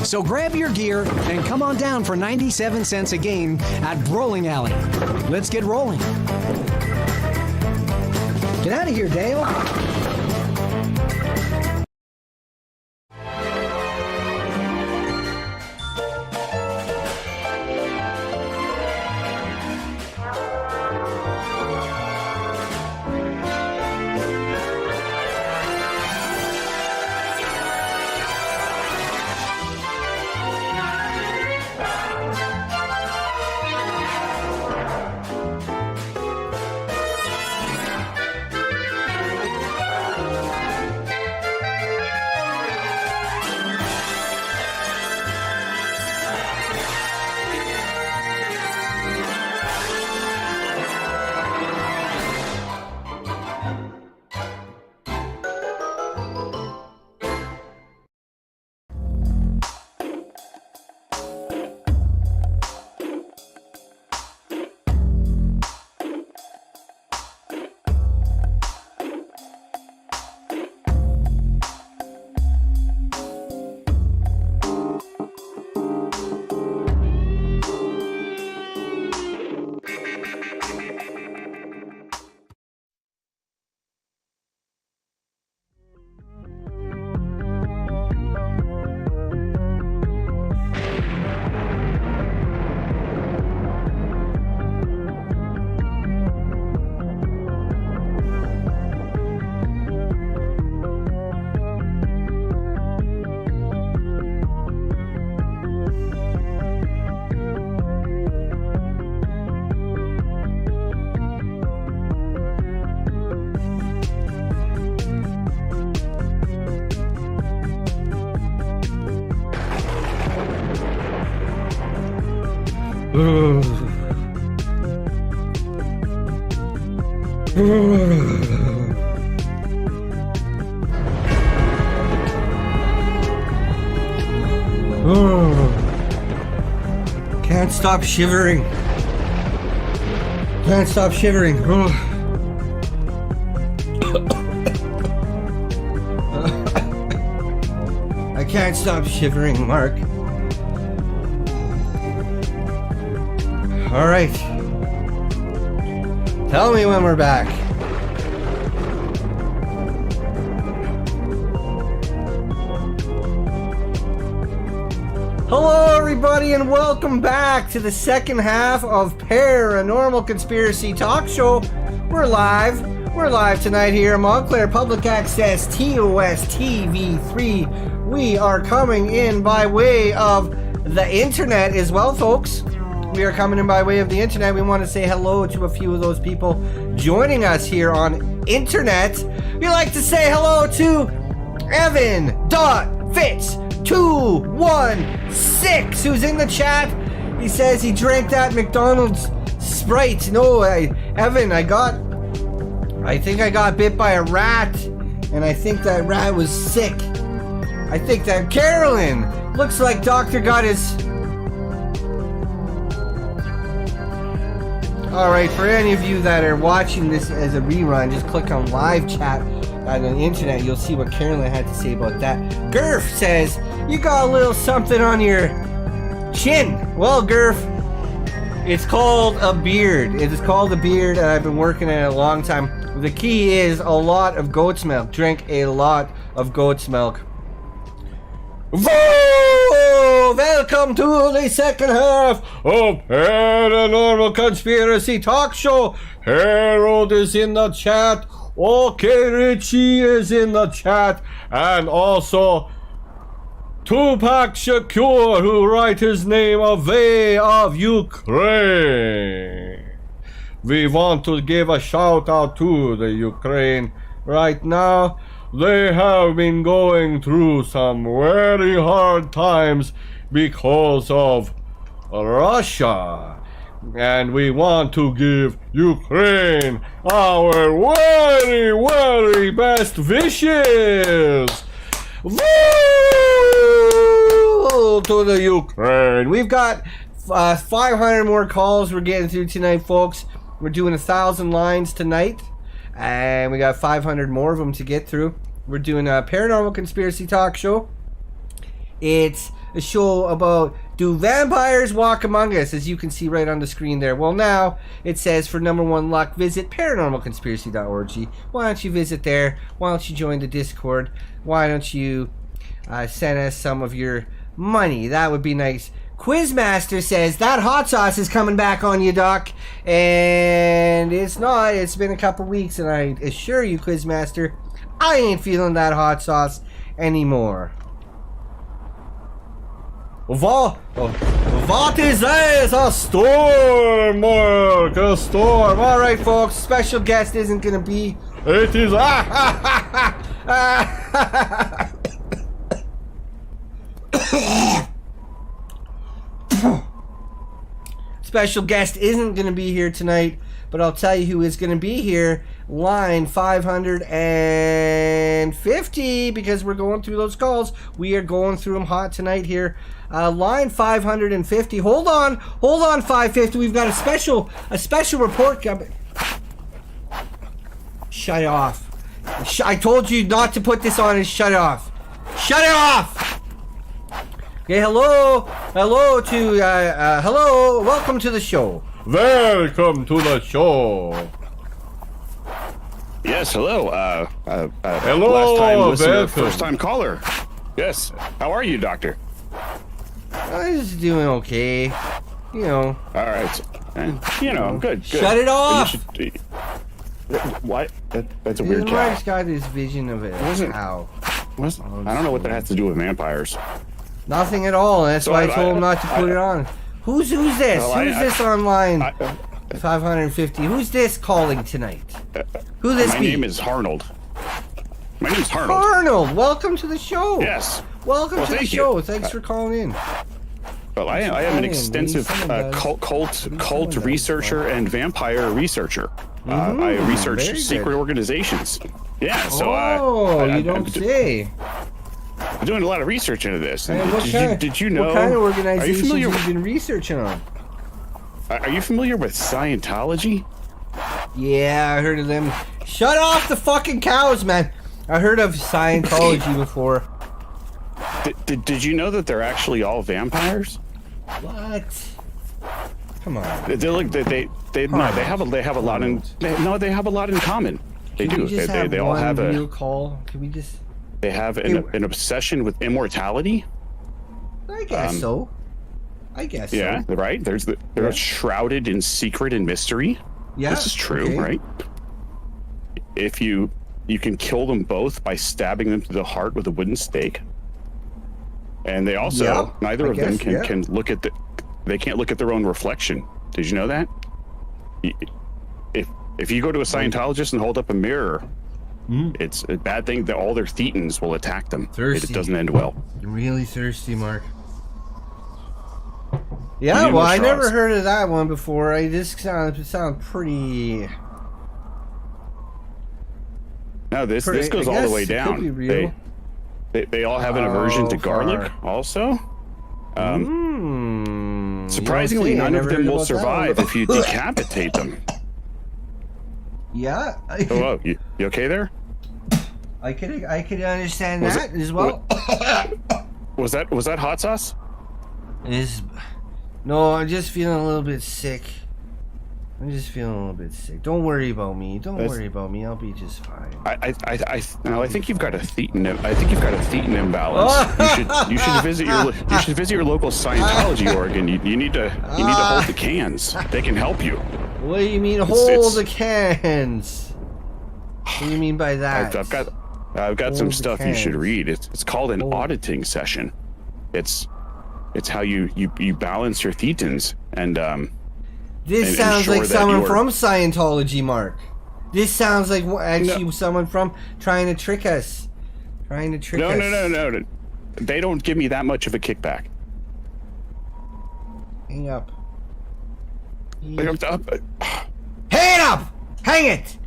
So grab your gear and come on down for 97 cents a game at Brawling Alley. Let's get rolling. Get out of here, Dale. Can't stop shivering. Can't stop shivering. I can't stop shivering, Mark. All right. Tell me when we're back. Hello, everybody, and welcome back to the second half of Paranormal Conspiracy Talk Show. We're live. We're live tonight here at Montclair Public Access TOS TV3. We are coming in by way of the internet as well, folks. We are coming in by way of the internet. We want to say hello to a few of those people joining us here on internet. We like to say hello to Evan.Fitz216, who's in the chat. He says he drank that McDonald's Sprite. No, Evan, I think I got bit by a rat, and I think that rat was sick. I think that Carolyn looks like Doctor got his Alright, for any of you that are watching this as a rerun, just click on live chat on the internet. You'll see what Carolyn had to say about that. Gurf says, you got a little something on your chin. Well, Gurf, it's called a beard. It is called a beard, and I've been working at it a long time. The key is a lot of goat's milk. Drink a lot of goat's milk. Welcome to the second half of Paranormal Conspiracy Talk Show. Harold is in the chat. Okay, Richie is in the chat. And also Tupac Shakur, who write his name away of Ukraine. We want to give a shout out to the Ukraine right now. They have been going through some very hard times because of Russia. And we want to give Ukraine our very, very best wishes. Woo! To the Ukraine. We've got 500 more calls we're getting through tonight, folks. We're doing 1,000 lines tonight. And we got 500 more of them to get through. We're doing a Paranormal Conspiracy Talk Show. It's a show about, do vampires walk among us, as you can see right on the screen there. Well, now it says for number one luck, visit paranormalconspiracy.org. Why don't you visit there? Why don't you join the Discord? Why don't you send us some of your money? That would be nice. Quizmaster says that hot sauce is coming back on you, Doc, and it's not. It's been a couple weeks, and I assure you, Quizmaster, I ain't feeling that hot sauce anymore. What is this? A storm, Mark, a storm. All right, folks, special guest isn't gonna be. It is. Special guest isn't going to be here tonight, but I'll tell you who is going to be here. Line 550, because we're going through those calls. We are going through them hot tonight here. Line 550. Hold on, 550. We've got a special report coming. Shut it off. I told you not to put this on and shut it off. Shut it off! Okay, hello, welcome to the show. Welcome to the show. Yes, hello. Hello, last time listener, welcome. first time caller. Yes. How are you, Doctor? I'm just doing okay. You know. All right. Good. Shut it off. What? That's a weird cat. Mark's got this vision of it. How? I don't know what that has to do with vampires. Nothing at all. That's why I told him not to put it on. Who's this? Who's this online? 550. Who's this calling tonight? Who this My be? name is Arnold. My name's Arnold. Arnold, welcome to the show. Yes. Welcome to the show. You. Thanks for calling in. Well, I am an extensive cult researcher and vampire researcher. I research secret organizations. Yeah, so you don't say. I'm doing a lot of research into this. Did you know? What kind of organizations have you been researching on? Are you familiar with Scientology? Yeah, I heard of them. Shut off the fucking cows, man. I heard of Scientology before. Did you know that they're actually all vampires? What? Come on. They have a lot in. They have a lot in common. They do. They all have a. Call. Can we just? They have an obsession with immortality. I guess so. Yeah, right. They're shrouded in secret and mystery. Yeah, this is true, right? If you can kill them both by stabbing them to the heart with a wooden stake, and they also neither of them can look at they can't look at their own reflection. Did you know that? If you go to a Scientologist and hold up a mirror, it's a bad thing that all their thetans will attack them. It doesn't end well. You're really thirsty, Mark. Yeah, well, I never heard of that one before. This sounds pretty. No, this goes all the way down. Could be real. They all have an aversion to garlic, also. Surprisingly, none of them will survive if you decapitate them. Yeah. Oh, you okay there? I could understand that as well. Was that hot sauce? No, I'm just feeling a little bit sick. Don't worry about me. I'll be just fine. I think you've got a thetan imbalance. You should visit your local Scientology organ. You need to hold the cans. They can help you. What do you mean hold the cans? What do you mean by that? I've got some stuff you should read. It's called an auditing session. It's how you balance your thetans and This sounds like someone from Scientology, Mark. This sounds like someone from trying to trick us. No. They don't give me that much of a kickback. Hang up. Hang it up! Hang it!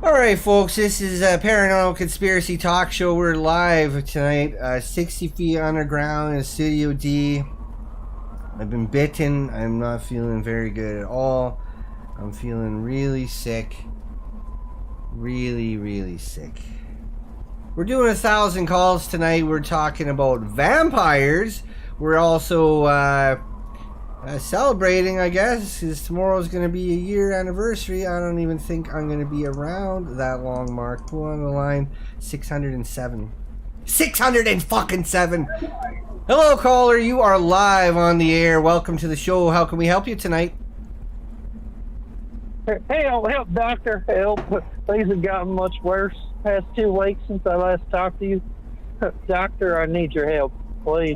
Alright, folks, this is a Paranormal Conspiracy Talk Show. We're live tonight, 60 feet underground in Studio D. I've been bitten. I'm not feeling very good at all. I'm feeling really sick. Really sick. We're doing 1,000 calls tonight. We're talking about vampires. We're also celebrating, I guess, because tomorrow's going to be a year anniversary. I don't even think I'm going to be around that long, Mark. Pull on the line, 607. 607! Hello, caller. You are live on the air. Welcome to the show. How can we help you tonight? Help, doctor. Help. Things have gotten much worse. Past 2 weeks since I last talked to you. Doctor, I need your help. Please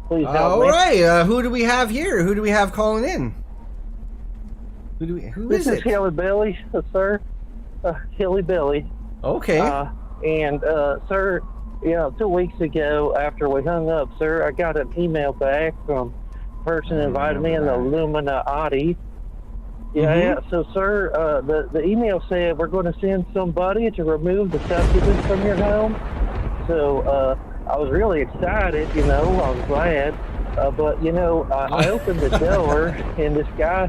help me. All right. Who do we have here? Who do we have calling in? Who is it? This is Hilly Billy, sir. Hilly Billy. Okay. Sir, 2 weeks ago, after we hung up, sir, I got an email back from a person who invited me in the Illuminati. Yeah, so, sir, the email said we're going to send somebody to remove the succubus from your home. So, I was really excited, I was glad. But, I opened the door, and this guy,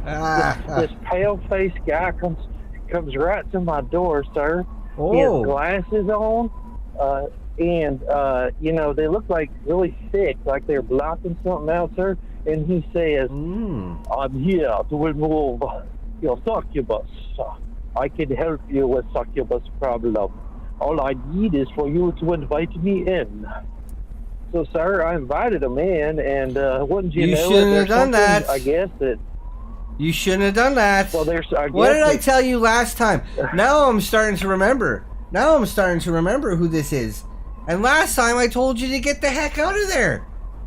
this pale-faced guy comes right to my door, sir. Oh. He has glasses on. They look like really thick, like they're blocking something out, sir. And he says, I'm here to remove your succubus. I can help you with succubus problem. All I need is for you to invite me in. So, sir, I invited him in, and wouldn't you know? You shouldn't have done that. I guess that. You shouldn't have done that. Well, what did I tell you last time? Now I'm starting to remember. Who this is. And last time I told you to get the heck out of there.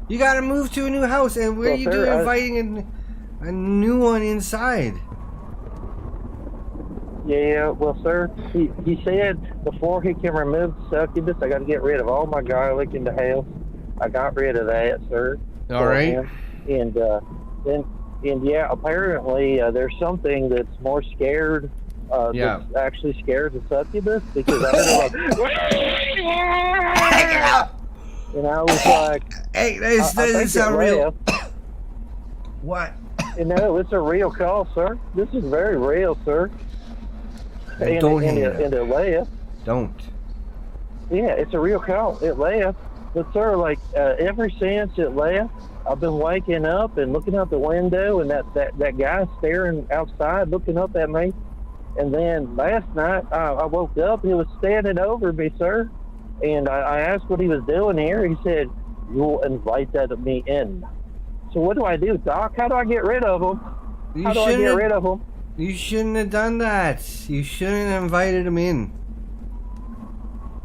You got to move to a new house. And what are you doing inviting a new one inside? Yeah, well, sir, he said before he can remove the succubus, I got to get rid of all my garlic in the house. I got rid of that, sir. All right. And apparently there's something that's more scared. That's actually scared the succubus, because I heard and I was like, hey, this doesn't sound real. What? It's a real call, sir. This is very real, sir. Don't hang up. And it left. Don't. Yeah, it's a real call. It left. But, sir, ever since it left, I've been waking up and looking out the window, and that guy staring outside, looking up at me. And then last night, I woke up, he was standing over me, sir. And I asked what he was doing here. He said, you'll invite me in. So what do I do, Doc? How do I get rid of him? How do I get rid of him? You shouldn't have done that. You shouldn't have invited him in.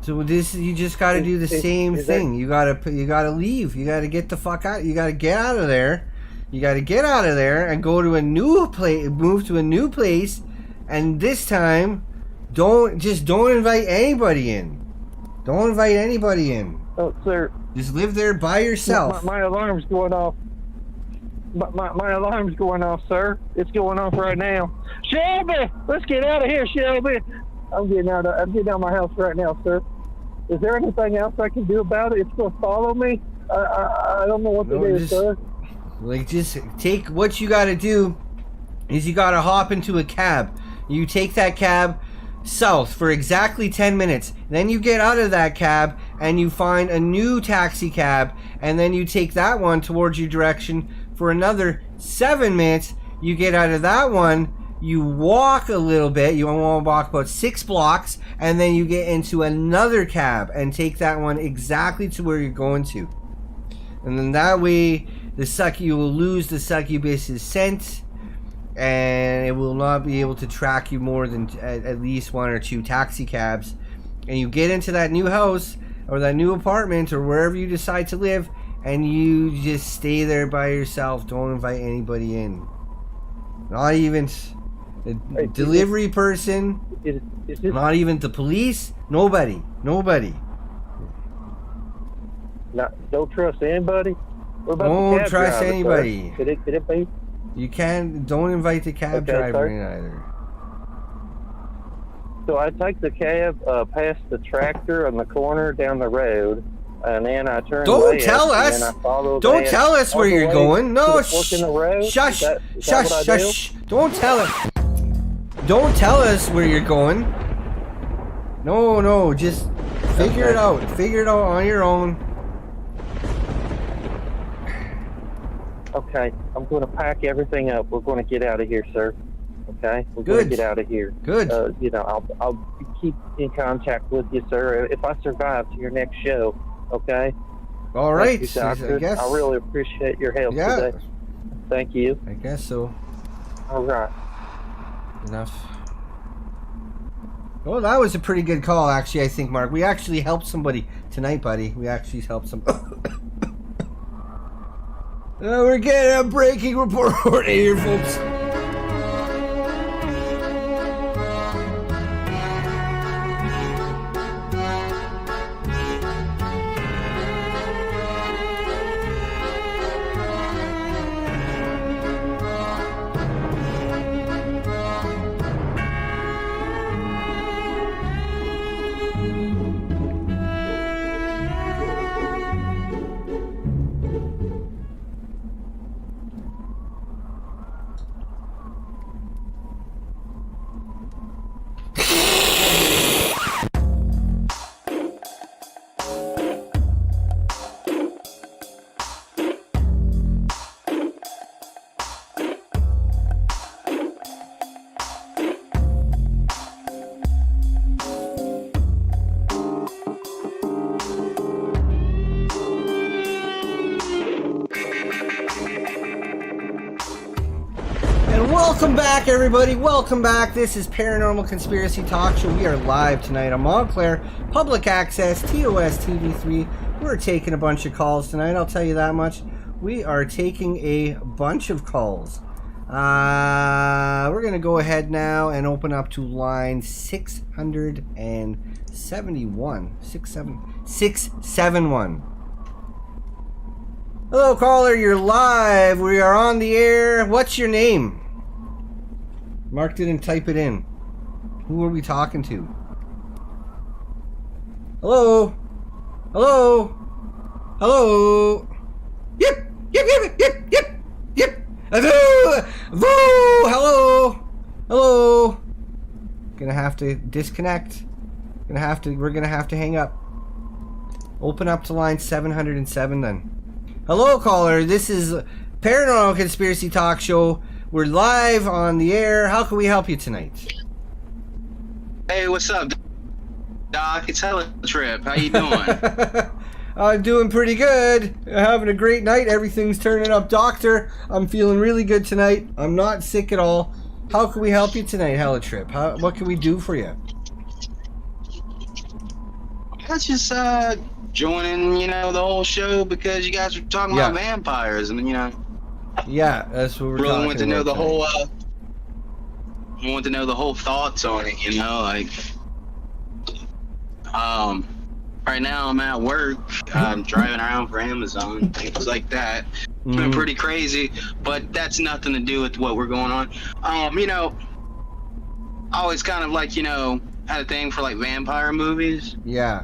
So you just got to do the same thing. You got to leave. You got to get the fuck out. You got to get out of there. You got to get out of there and go to a new place, move to a new place. And this time, don't invite anybody in. Don't invite anybody in. Oh, sir. Just live there by yourself. My alarm's going off. My alarm's going off, sir. It's going off right now. Shelby, let's get out of here, Shelby. I'm getting out of my house right now, sir. Is there anything else I can do about it? It's going to follow me. I don't know what to do, sir. Like, just take what you got to do is you got to hop into a cab. You take that cab south for exactly 10 minutes. Then you get out of that cab and you find a new taxi cab, and then you take that one towards your direction for another 7 minutes. You get out of that one, you walk a little bit, you want to walk about 6 blocks, and then you get into another cab and take that one exactly to where you're going to. And then that way you will lose the succubus's scent, and it will not be able to track you more than at least 1 or 2 taxi cabs. And you get into that new house or that new apartment or wherever you decide to live, and you just stay there by yourself. Don't invite anybody in. Not even a delivery person. Not even the police. Nobody. Don't trust anybody? What about Don't the cab trust driver, anybody. Could it be? You don't invite the cab driver in either. So I take the cab past the tractor on the corner down the road, and then I turn Don't tell us. Don't tell us where you're going. No, shush. Don't tell us. Don't tell us where you're going. No, just figure it out. Figure it out on your own. Okay, I'm going to pack everything up. We're going to get out of here, sir. Okay, we're going to get out of here. Good. I'll keep in contact with you, sir, if I survive to your next show. Okay. All right. Thank you, doctor. I guess. I really appreciate your help today. Thank you. I guess so. All right. Enough. Well, that was a pretty good call, actually, I think, Mark. We actually helped somebody tonight, buddy. We actually helped somebody. We're getting a breaking report here, folks. Welcome back, everybody. Welcome back. This is Paranormal Conspiracy Talk Show. We are live tonight on Montclair, public access, TOS TV3. We're taking a bunch of calls tonight, I'll tell you that much. We are taking a bunch of calls. We're going to go ahead now and open up to line 671. 671. Hello, caller. You're live. We are on the air. What's your name? Mark didn't type it in. Who are we talking to? Hello? Hello? Hello? Yep! Hello? Hello? Gonna have to disconnect. We're gonna have to hang up. Open up to line 707 then. Hello, caller. This is Paranormal Conspiracy Talk Show. We're live on the air. How can we help you tonight? Hey, what's up, Doc? It's Hella Trip. How you doing? I'm doing pretty good. Having a great night. Everything's turning up, Doctor. I'm feeling really good tonight. I'm not sick at all. How can we help you tonight, Hella Trip? What can we do for you? I just joining, the whole show because you guys were talking about vampires, and Yeah, that's what we're really talking want to know about the whole. I want to know the whole thoughts on it. Right now I'm at work. I'm driving around for Amazon, things like that. It's been pretty crazy, but that's nothing to do with what we're going on. I always kind of had a thing for vampire movies. Yeah.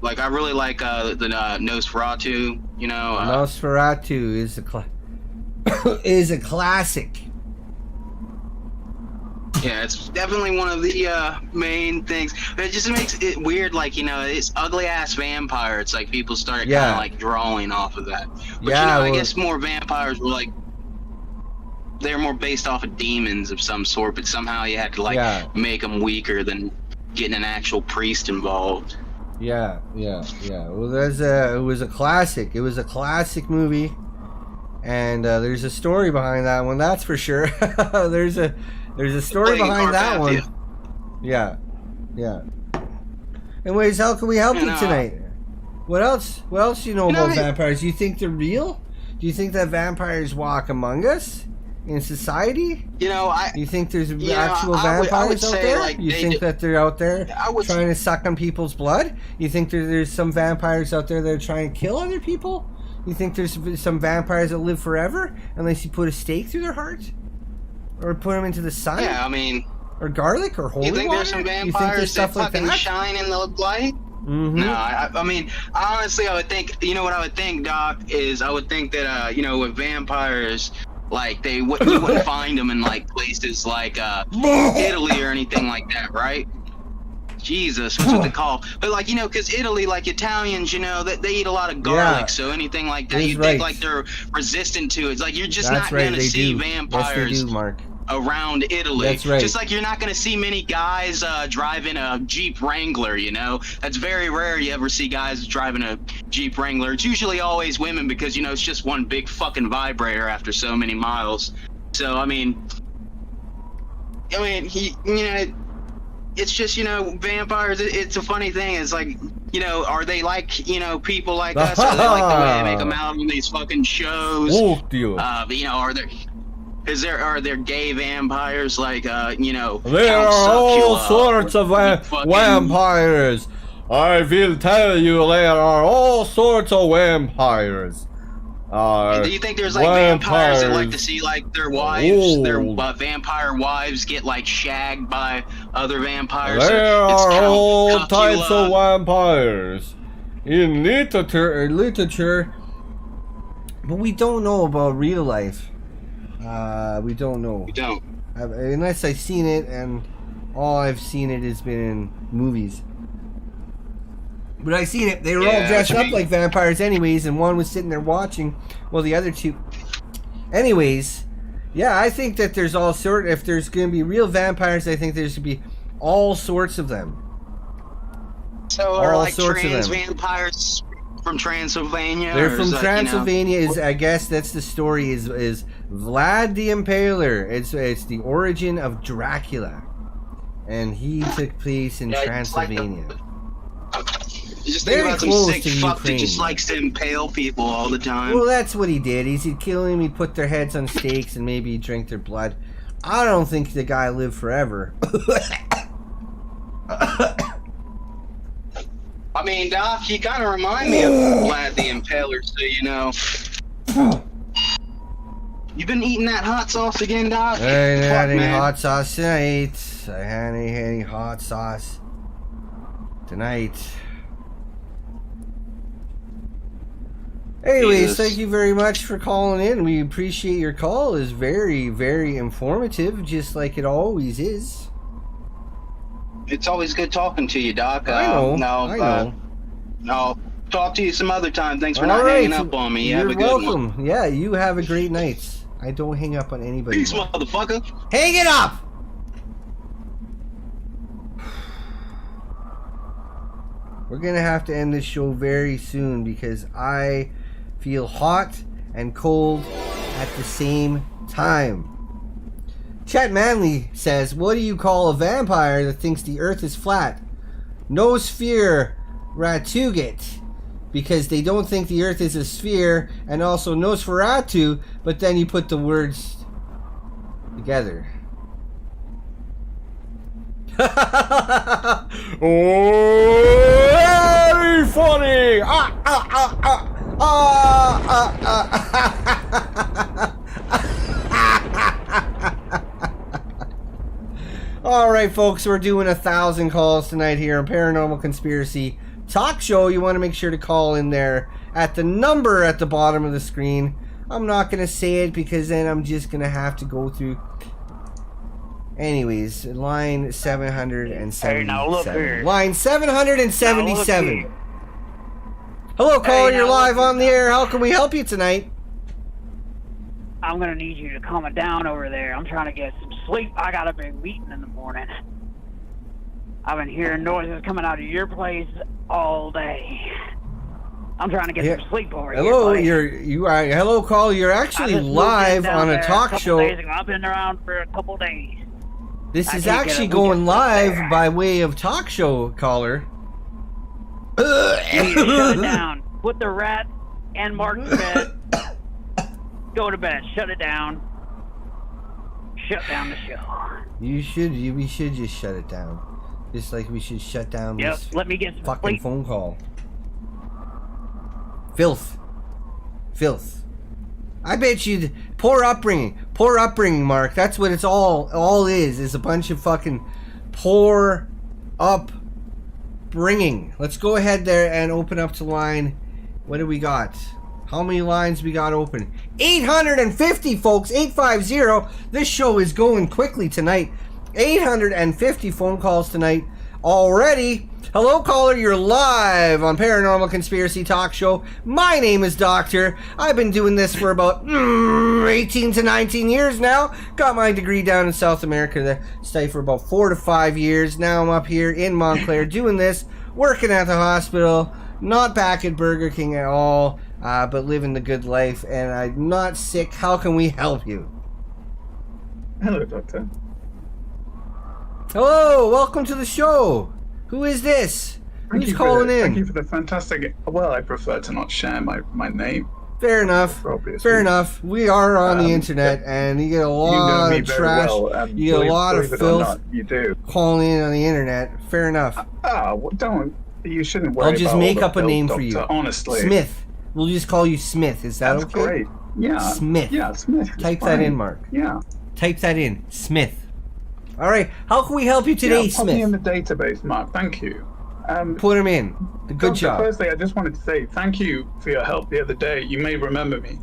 Like I really like the Nosferatu. You know, Nosferatu is is a classic. Yeah, it's definitely one of the main things. It just makes it weird, like, you know, it's ugly ass vampire. It's like people started kind of like drawing off of that. But you know, I guess more vampires were like they're more based off of demons of some sort. But somehow you had to like make them weaker than getting an actual priest involved. Yeah. Well, it was a classic. It was a classic movie, and there's a story behind that one. That's for sure. There's a story behind that one. Yeah. Anyways, how can we help you tonight? What else do you know about vampires? Do you think they're real? Do you think that vampires walk among us in society? You know, do you think there's actual vampires out there? Like, you think that they're out there trying to suck on people's blood? You think there's some vampires out there that are trying to kill other people? You think there's some vampires that live forever unless you put a stake through their heart? Or put them into the sun? Yeah, I mean... Or garlic or holy water? You think there's some vampires that fucking shine in the light? Mm-hmm. No, I mean, honestly, I would think... You know what I would think, Doc, is I would think that, you know, with vampires... Like, you wouldn't find them in, like, places like Italy or anything like that, right? Jesus, what's what they call? But, like, you know, because Italy, like Italians, you know, they eat a lot of garlic, so anything like that, you think, like, they're resistant to it. It's like, you're just not going to see vampires yes, they do, Mark. Around Italy. That's right. Just like you're not going to see many guys driving a Jeep Wrangler, you know? That's very rare you ever see guys driving a Jeep Wrangler. It's usually always women because, you know, it's just one big fucking vibrator after so many miles. So, I mean, it's just, you know, vampires, it's a funny thing. It's like, you know, are they like, you know, people like us? Are they like the way they make them out on these fucking shows? You know, are there gay vampires like, you know, there are all sorts of vampires. I will tell you, there are all sorts of vampires. Do you think there's like vampires that like to see like their wives, their vampire wives get like shagged by other vampires? There are all types of vampires in literature, but we don't know about real life. We don't know. We don't. Unless I've seen it, and all I've seen it has been in movies. But I seen it. They were all dressed up like vampires anyways, and one was sitting there watching while the other two... Anyways, yeah, I think that there's all sort... If there's going to be real vampires, I think there's going to be all sorts of them. So are like trans vampires from Transylvania? They're from Transylvania. You know? I guess that's the story. Is Vlad the Impaler? It's the origin of Dracula, and he took place in Transylvania. Just think about some sick fuck that just likes to impale people all the time. Well, that's what he did. He'd kill them, he'd put their heads on stakes, and maybe he'd drink their blood. I don't think the guy lived forever. I mean, Doc, you kind of remind me of Vlad the Impaler, so you know. You been eating that hot sauce again, Doc? I ain't had any hot sauce tonight. I hadn't had any hot sauce tonight. Anyways, thank you very much for calling in. We appreciate your call. It's very, very informative, just like it always is. It's always good talking to you, Doc. I know. I'll talk to you some other time. Thanks for not hanging up on me. You're have a good welcome. one. Yeah, you have a great night. I don't hang up on anybody. Peace, motherfucker. Hang it up! We're gonna have to end this show very soon because I feel hot and cold at the same time. Chet Manley says, what do you call a vampire that thinks the earth is flat? Nosferatu, because they don't think the earth is a sphere, and also Nosferatu, but then you put the words together. Oh, very funny! Alright, folks, we're doing 1,000 calls tonight here on Paranormal Conspiracy Talk Show, you want to make sure to call in there at the number at the bottom of the screen. I'm not going to say it because then I'm just going to have to go through. Anyways, line 777. Hey, now look here. Line 777. Now look Hello, caller. Hey, You're now live look on the air. How can we help you tonight? I'm gonna need you to calm it down over there. I'm trying to get some sleep. I got a big meeting in the morning. I've been hearing noises coming out of your place all day. I'm trying to get some sleep over here. Hello, buddy. hello, caller. You're actually I just moved in live down on there a talk couple show. Days ago. I've been around for a couple days. This I is can't get actually a going weekend live by way of talk show, caller. You need to shut it down. Put the rat and Mark to bed. Go to bed. Shut it down. Shut down the show. We should just shut it down. Just like we should shut down Yep, this let me get some fucking sleep. phone call. Filth. I bet you poor upbringing, Mark. That's what it's all is a bunch of fucking poor upbringing. Let's go ahead there and open up to line. What do we got? How many lines we got open? 850, folks. 850. This show is going quickly tonight. 850 phone calls tonight already. Hello, caller. You're live on Paranormal Conspiracy Talk Show. My name is Doctor. I've been doing this for about 18 to 19 years now. Got my degree down in South America. Stayed for about 4 to 5 years. Now I'm up here in Montclair doing this, working at the hospital, not back at Burger King at all, but living the good life. And I'm not sick. How can we help you? Hello, Doctor. Hello, welcome to the show. Who is this? Who's calling in? Thank you for the fantastic. Well, I prefer to not share my name. Fair enough. Fair enough. We are on the internet, and you get a lot of trash. You get a lot of filth. You do. Calling in on the internet. Fair enough. Well, don't. You shouldn't worry. I'll just about make all up a the name filth, for you. Doctor, honestly, Smith. We'll just call you Smith. Is that That's okay? great. Yeah. Smith. Yeah, Smith. is Type that fine. in, Mark. Yeah. Type that in. Smith. All right. How can we help you today, Put me Smith? in the database, Mark. Thank you. Put him in. Good Doctor, job. Firstly, I just wanted to say thank you for your help the other day. You may remember me.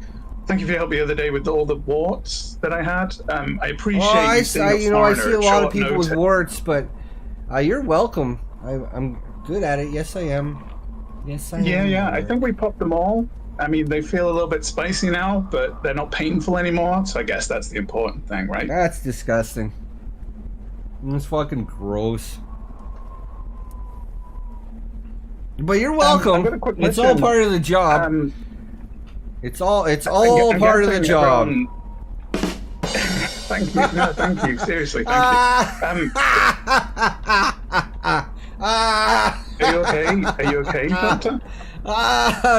Thank you for your help the other day with all the warts that I had. I appreciate you seeing a I foreigner see a at lot of short people with notice. warts, but you're welcome. I'm good at it. Yes, I am. Yes, I am. Yeah. I think we popped them all. I mean, they feel a little bit spicy now, but they're not painful anymore. So I guess that's the important thing, right? That's disgusting. It's fucking gross. But you're welcome. I've got a quick It's all question. part of the job. It's all I'm part of the guessing job. Thank you. No, thank you. Seriously, thank you. Are you okay? Are you okay, Doctor?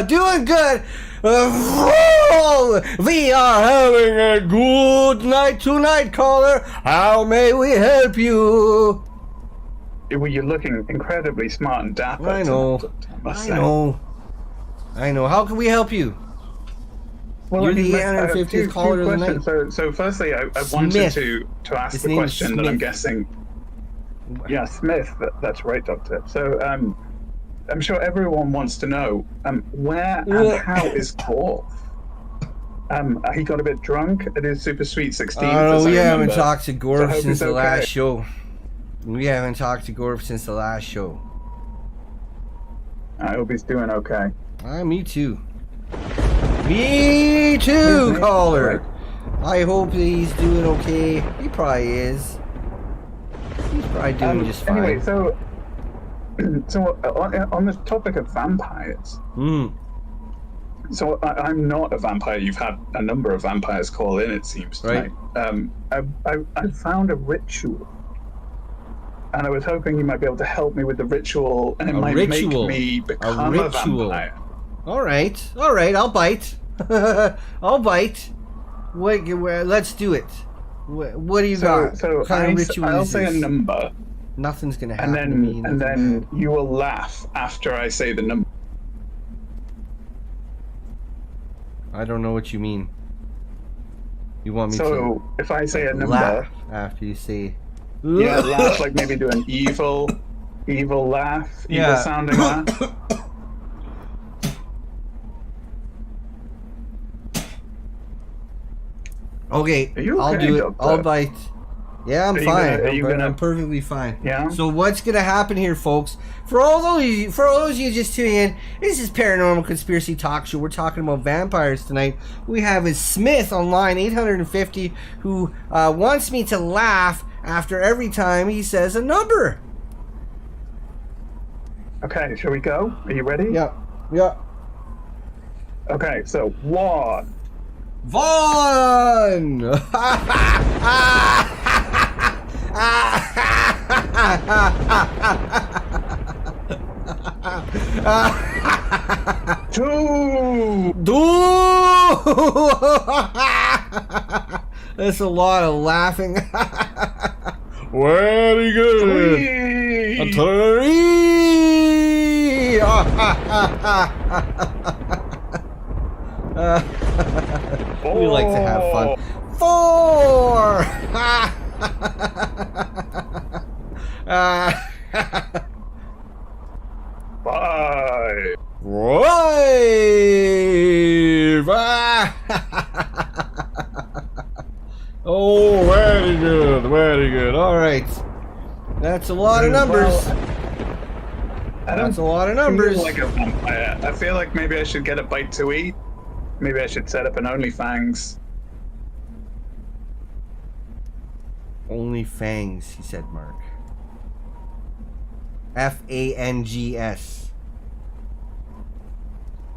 Doing good. We are having a good night tonight, caller. How may we help you? Well, you're looking incredibly smart and dapper. I know. must I say. know. I know. How can we help you? Well, You're I mean, the I have 850th two caller of the night. questions. So firstly, I wanted Smith. to ask His the name is question that I'm Smith. guessing. Yeah, Smith. That's right, Doctor. So I'm sure everyone wants to know where and how is Gorf? He got a bit drunk at his Super Sweet 16. Oh, we haven't remember. talked to So I Gorf hope since he's the okay. last show. We haven't talked to Gorf since the last show. I hope he's doing okay. Me too. Me too, caller. I hope that he's doing okay. He probably is. He's probably doing just fine. Anyway, so on the topic of vampires. So I'm not a vampire. You've had a number of vampires call in, it seems tonight. I found a ritual, and I was hoping you might be able to help me with the ritual, and it might make me become a vampire. All right. I'll bite. I'll bite. Let's do it. What do you got? So what kind of ritual I'll is say this? a number. Nothing's gonna happen to me. And then you will laugh after I say the number. I don't know what you mean. You want me to? So if I say a number, laugh after you say. yeah, laugh like maybe do an evil. evil laugh, Yeah. evil sounding laugh. Okay, Are you I'll okay, do it. Doctor? I'll bite. Yeah, I'm Are you fine. gonna- I'm perfectly fine. Yeah? So what's gonna happen here, folks? For all those of you just tuning in, this is Paranormal Conspiracy Talk Show. We're talking about vampires tonight. We have is Smith on line 850 who wants me to laugh after every time he says a number. Okay, shall we go? Are you ready? Yeah. Yeah. Okay, so one. Vaughn! Two! That's a lot of laughing. Very good. Three! Three! We like to have fun. Four! Five! Five! Oh, very good, very good. All right. That's a lot of numbers. That's a lot of numbers. Feel like a vampire. I feel like maybe I should get a bite to eat. Maybe I should set up an OnlyFans. Only Fangs, he said, Mark. Fangs.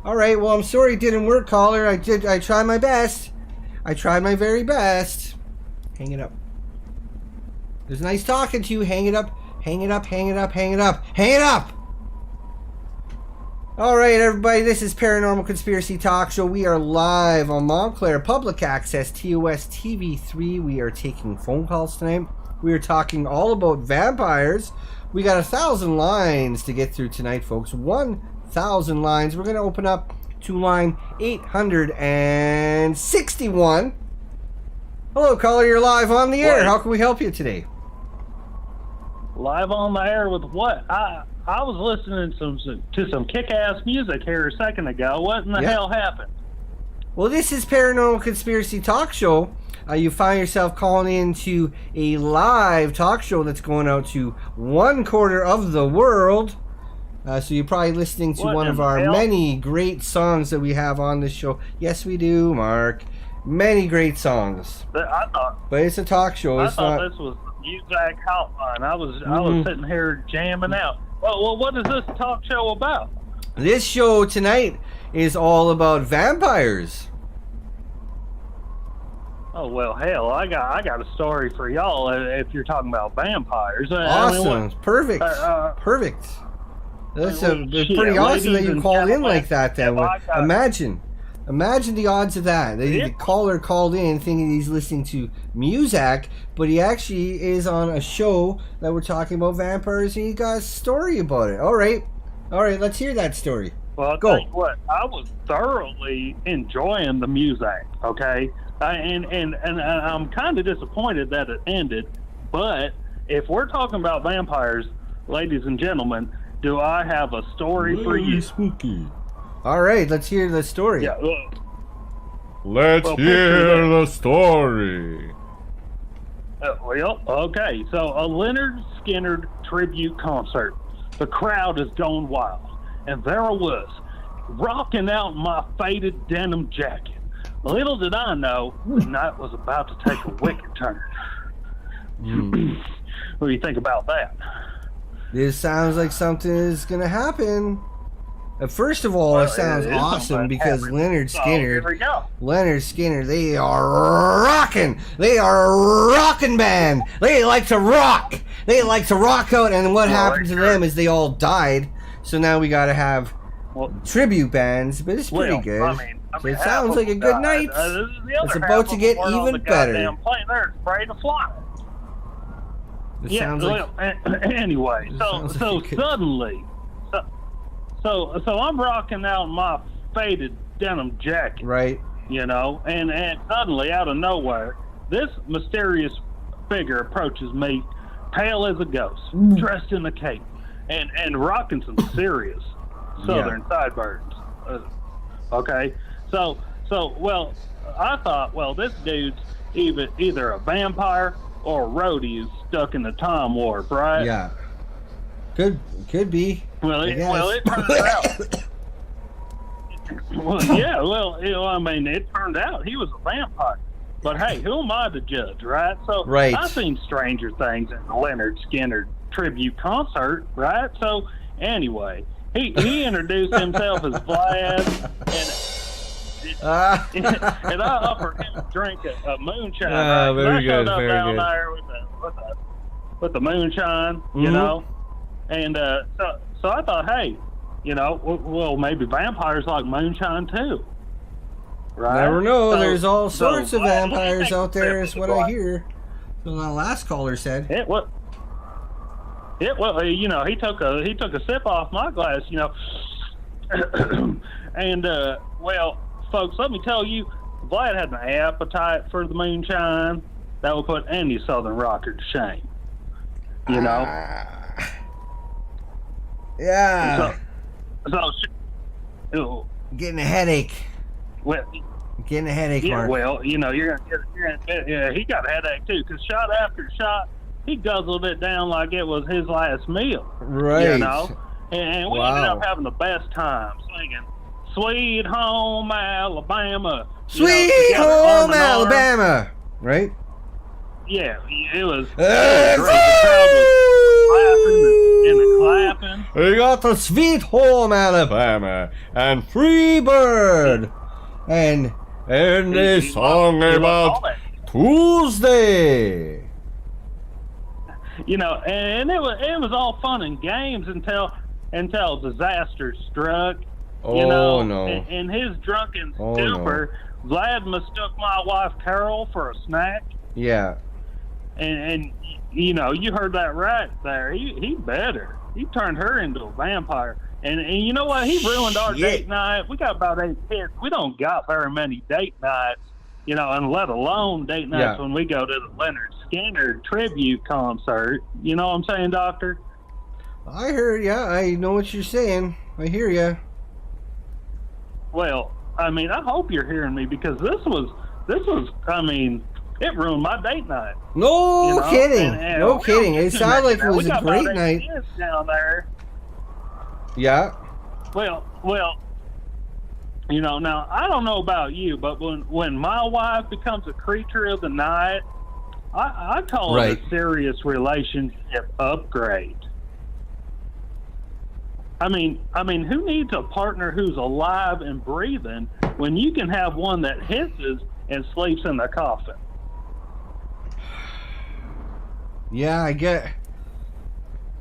All right, well, I'm sorry it didn't work, caller. I tried my best. I tried my very best. Hang it up. It was nice talking to you. Hang it up. Hang it up. Hang it up. Hang it up. Hang it up. All right, everybody. This is Paranormal Conspiracy Talk Show. We are live on Montclair Public Access TOS TV3. We are taking phone calls tonight. We are talking all about vampires. We got 1,000 lines to get through tonight, folks. 1,000 lines. We're going to open up to line 861. Hello, caller. You're live on the air. How can we help you today? Live on the air with what? I was listening to some kick-ass music here a second ago. What in the hell happened? Well, this is Paranormal Conspiracy Talk Show. You find yourself calling into a live talk show that's going out to 1/4 of the world. So you're probably listening to one of our many great songs that we have on this show. Yes, we do, Mark. Many great songs. But it's a talk show. I thought this was the Music Hotline. I was sitting here jamming out. Well, what is this talk show about? This show tonight is all about vampires. Oh well, hell, I got a story for y'all if you're talking about vampires. Awesome, perfect, perfect. That's pretty awesome that you called in like that. Then imagine the odds of that. The caller called in thinking he's listening to music, but he actually is on a show that we're talking about vampires, and he got a story about it. All right, let's hear that story. Well, I'll tell you what, I was thoroughly enjoying the music, okay? And I'm kind of disappointed that it ended, but if we're talking about vampires, ladies and gentlemen, do I have a story for you? Spooky. All right, let's hear the story. Yeah. Let's hear the story. Well, okay, so a Leonard Skinner tribute concert. The crowd is going wild. And there I was, rocking out my faded denim jacket. Little did I know, the night was about to take a wicked turn. What do you think about that? This sounds like something is going to happen. First of all, it sounds awesome because Leonard Skinner, they are rocking. They are a rocking band. They like to rock. They like to rock out. And what happened to them is they all died. So now we got to have tribute bands, but it's pretty good. So it sounds like a good night. It's about to get even better. They're afraid to fly. Anyway, so suddenly, so I'm rocking out my faded denim jacket, right? You know, and suddenly, out of nowhere, this mysterious figure approaches me, pale as a ghost, dressed in a cape. and rocking some serious southern sideburns. Okay, so well, I thought, well, this dude's either a vampire or a roadie who's stuck in the time warp, right? Yeah. Could be. Well, it turns out. Well, yeah. Well, I mean, it turned out he was a vampire. But hey, who am I to judge, right? So I've seen stranger things at the Leonard Skinner tribute concert, right? So anyway, he introduced himself as Vlad, and I offered him a drink of moonshine. Right? Very good, I very down good. there with the moonshine, you know, and so I thought, hey, you know, well, maybe vampires like moonshine too. Right? Never know. There's all sorts of vampires out there, is what I hear. So the last caller said. Well, you know, he took a sip off my glass, you know, and well, folks, let me tell you, Vlad had an appetite for the moonshine that would put any Southern rocker to shame. You know. Yeah. So getting a headache. Well, getting a headache, yeah, Mark. well, you know, he got a headache too, because shot after shot, he guzzled it down like it was his last meal. Right. You know, and we ended up having the best time singing "Sweet Home Alabama." Sweet Home Alabama. Right. Yeah, it was great. The crowd was clapping and clapping. We got the Sweet Home Alabama and Free Bird and they song about Tuesday. You know, and it was all fun and games until disaster struck. Oh, you know, no. In his drunken stupor, Vlad mistook my wife Carol for a snack. Yeah. And you know, you heard that right there. He better. He turned her into a vampire. And you know what? He ruined our date night. We got about 8 kids. We don't got very many date nights, you know, and let alone date nights when we go to the Leonard Skinner tribute concert. You know what I'm saying, Doctor? I heard, I know what you're saying. I hear you. Well, I mean, I hope you're hearing me, because this was, I mean, it ruined my date night. No you know? kidding. And no kidding. It sounded like it was a great night. Down there. Yeah. Well, you know, now, I don't know about you, but when my wife becomes a creature of the night, I call it a serious relationship upgrade. I mean, who needs a partner who's alive and breathing when you can have one that hisses and sleeps in the coffin? Yeah, I get.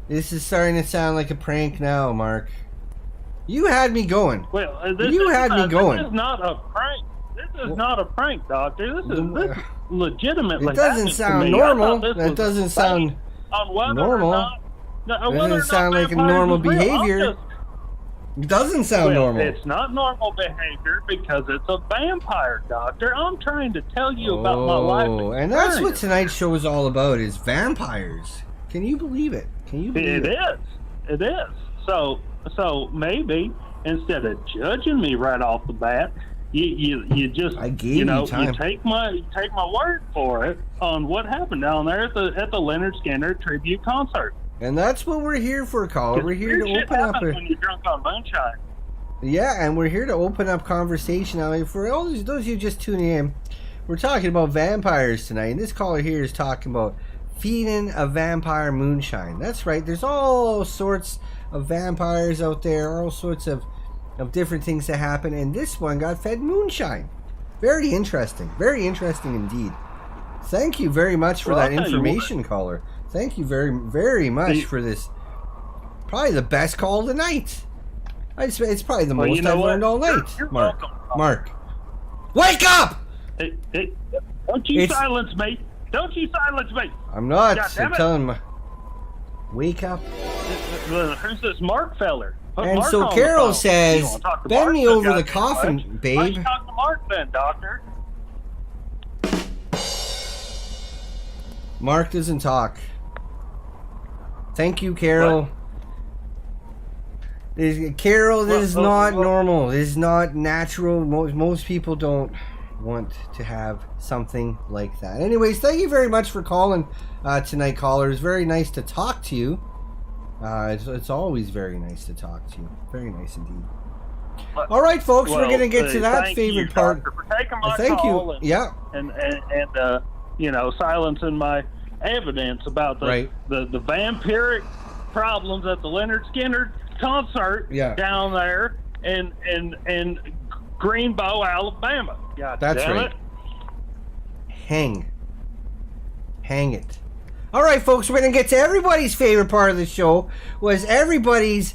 This is starting to sound like a prank now, Mark. You had me going. Well, This is not a prank. This is not a prank, Doctor. This is legitimately. It doesn't sound normal. That doesn't sound normal. It doesn't sound like a normal behavior. It doesn't sound normal. It's not normal behavior because it's a vampire, Doctor. I'm trying to tell you about my life. And that's what tonight's show is all about, is vampires. Can you believe it? It is. So maybe instead of judging me right off the bat, you just you take my word for it on what happened down there at the Leonard Skinner tribute concert. And that's what we're here for, caller. We're here to open up when you're drunk on moonshine. Yeah, and we're here to open up conversation. I mean, for all those of you just tuning in, we're talking about vampires tonight. And this caller here is talking about feeding a vampire moonshine. That's right. There's all sorts of vampires out there, all sorts of different things that happen. And this one got fed moonshine. Very interesting. Very interesting indeed. Thank you very much for that information, caller. Thank you very, very much for this. Probably the best call of the night. It's probably the most I've learned all night. You're Mark. welcome. Mark. Wake up! Don't you silence me. Don't you silence me. I'm not. I'm telling him. Wake up. Who's this Mark feller? And so Carol says, bend me over the coffin, babe. Why don't you talk to Mark then, Doctor? Mark doesn't talk. Thank you, Carol. Carol, this is not normal. This is not natural. Most people don't want to have something like that. Anyways, thank you very much for calling tonight, caller. It's very nice to talk to you. It's always very nice to talk to you. Very nice indeed. All right, folks, we're going to get to that favorite part. For taking my thank call you. Yeah. And silencing my evidence about the vampiric problems at the Leonard Skinner concert down there in Greenbow, Alabama. God That's damn right. it. Hang it. All right, folks, we're going to get to everybody's favorite part of the show. Was everybody's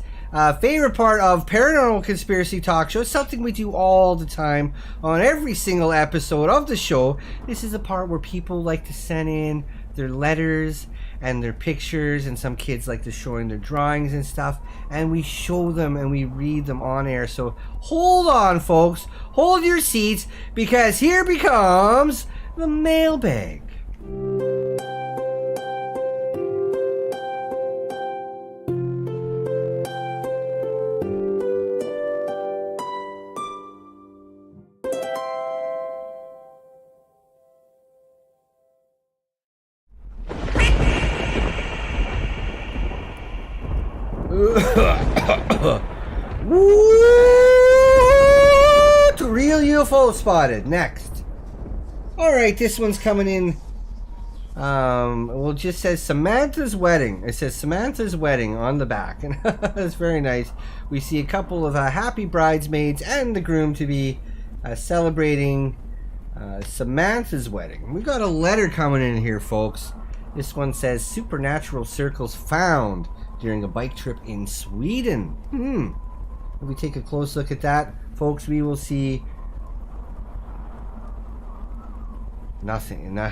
favorite part of Paranormal Conspiracy Talk Show. It's something we do all the time on every single episode of the show. This is a part where people like to send in their letters and their pictures, and some kids like to show in their drawings and stuff, and we show them and we read them on air. So hold on, folks. Hold your seats, because here becomes the mailbag. Real UFO spotted. Next. Alright, this one's coming in. Well, it just says Samantha's wedding. It says Samantha's wedding on the back. And that's very nice. We see a couple of happy bridesmaids and the groom to be celebrating Samantha's wedding. We got a letter coming in here, folks. This one says supernatural circles found during a bike trip in Sweden. If we take a close look at that, folks, we will see nothing. And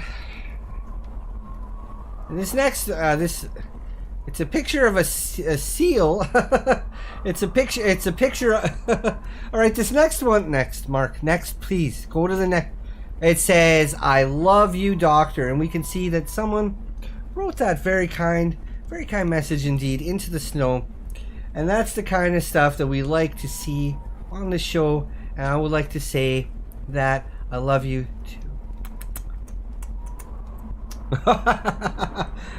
this next, it's a picture of a seal. It's a picture. All right, this next one. Next, Mark. Next, please go to the next. It says, "I love you, doctor," and we can see that someone wrote that very kind message indeed into the snow. And that's the kind of stuff that we like to see on the show. And I would like to say that I love you too.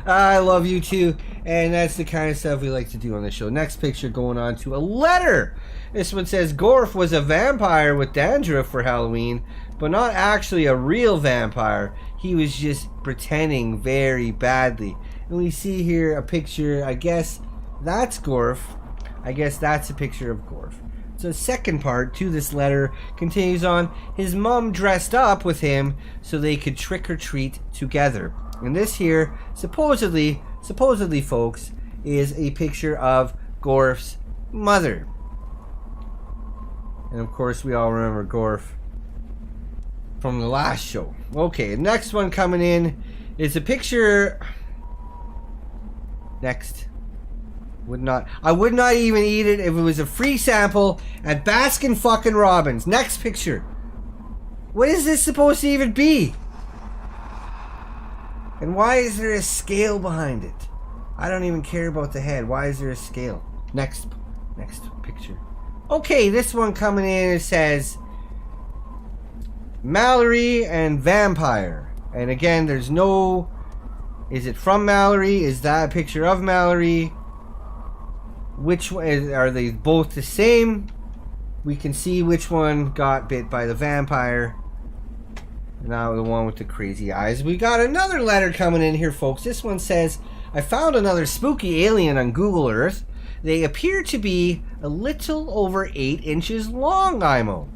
I love you too. And that's the kind of stuff we like to do on the show. Next picture, going on to a letter. This one says, Gorf was a vampire with dandruff for Halloween, but not actually a real vampire. He was just pretending very badly. And we see here a picture. I guess that's Gorf. I guess that's a picture of Gorf. So the second part to this letter continues on. His mom dressed up with him so they could trick or treat together. And this here, supposedly, folks, is a picture of Gorf's mother. And of course, we all remember Gorf from the last show. Okay, next one coming in is a picture. Next. I would not even eat it if it was a free sample at Baskin fucking Robbins. Next picture. What is this supposed to even be? And why is there a scale behind it? I don't even care about the head. Why is there a scale? Next picture. Okay, this one coming in, it says Mallory and vampire. And again, there's no... Is it from Mallory? Is that a picture of Mallory? Which one? Are they both the same? We can see which one got bit by the vampire. Now the one with the crazy eyes. We got another letter coming in here, folks. This one says, I found another spooky alien on Google Earth. They appear to be a little over 8 inches long, IMO.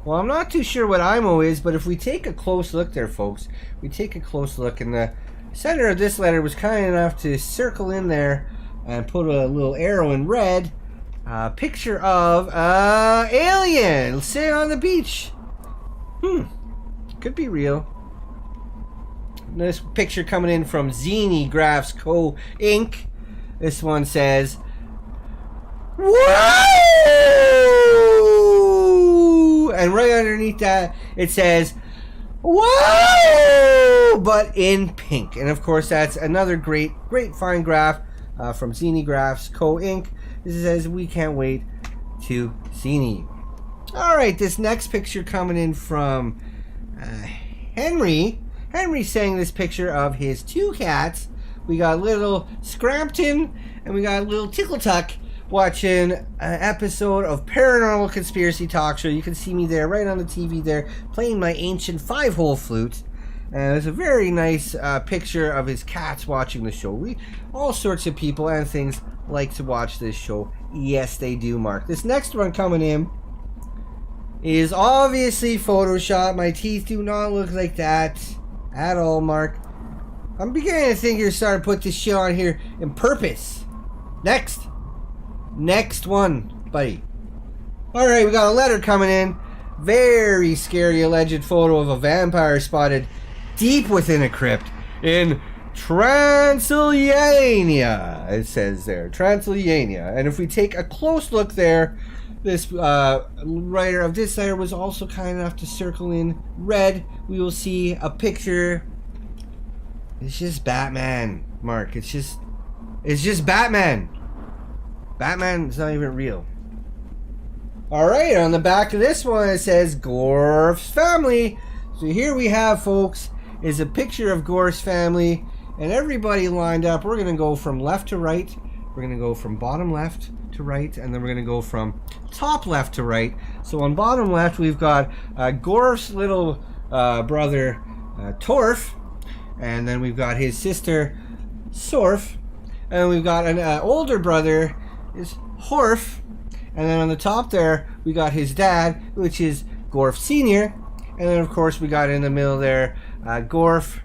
Well, I'm not too sure what IMO is, but if we take a close look there, folks, we take a close look, and the sender of this letter was kind enough to circle in there and put a little arrow in red, picture of alien sitting on the beach. Could be real. This picture coming in from Zini Graphs Co. Inc. This one says, whoa! And right underneath that, it says, whoa! But in pink. And of course, that's another great fine graph from Zini Graphs Co. Inc. This says, we can't wait to see. All right, this next picture coming in from Henry. Henry's saying this picture of his 2 cats. We got little Scrampton and we got little Tickletuck watching an episode of Paranormal Conspiracy Talk Show. You can see me there right on the TV there playing my ancient 5-hole flute. And it's a very nice picture of his cats watching the show. All sorts of people and things like to watch this show. Yes, they do, Mark. This next one coming in is obviously Photoshop. My teeth do not look like that at all, Mark. I'm beginning to think you're starting to put this shit on here in purpose. Next one, buddy. Alright, we got a letter coming in. Very scary alleged photo of a vampire spotted deep within a crypt in Transylvania. It says there, Transylvania. And if we take a close look there, this writer of this letter was also kind enough to circle in red. We will see a picture. It's just Batman, Mark. It's just Batman. Batman's not even real. Alright, on the back of this one it says Gorf's family. So here we have, folks, is a picture of Gorf's family and everybody lined up. We're going to go from left to right. We're going to go from bottom left to right, and then we're going to go from top left to right. So on bottom left we've got Gorf's little brother Torf, and then we've got his sister Sorf, and we've got an older brother is Horf, and then on the top there we got his dad, which is Gorf Senior, and then of course we got in the middle there Gorf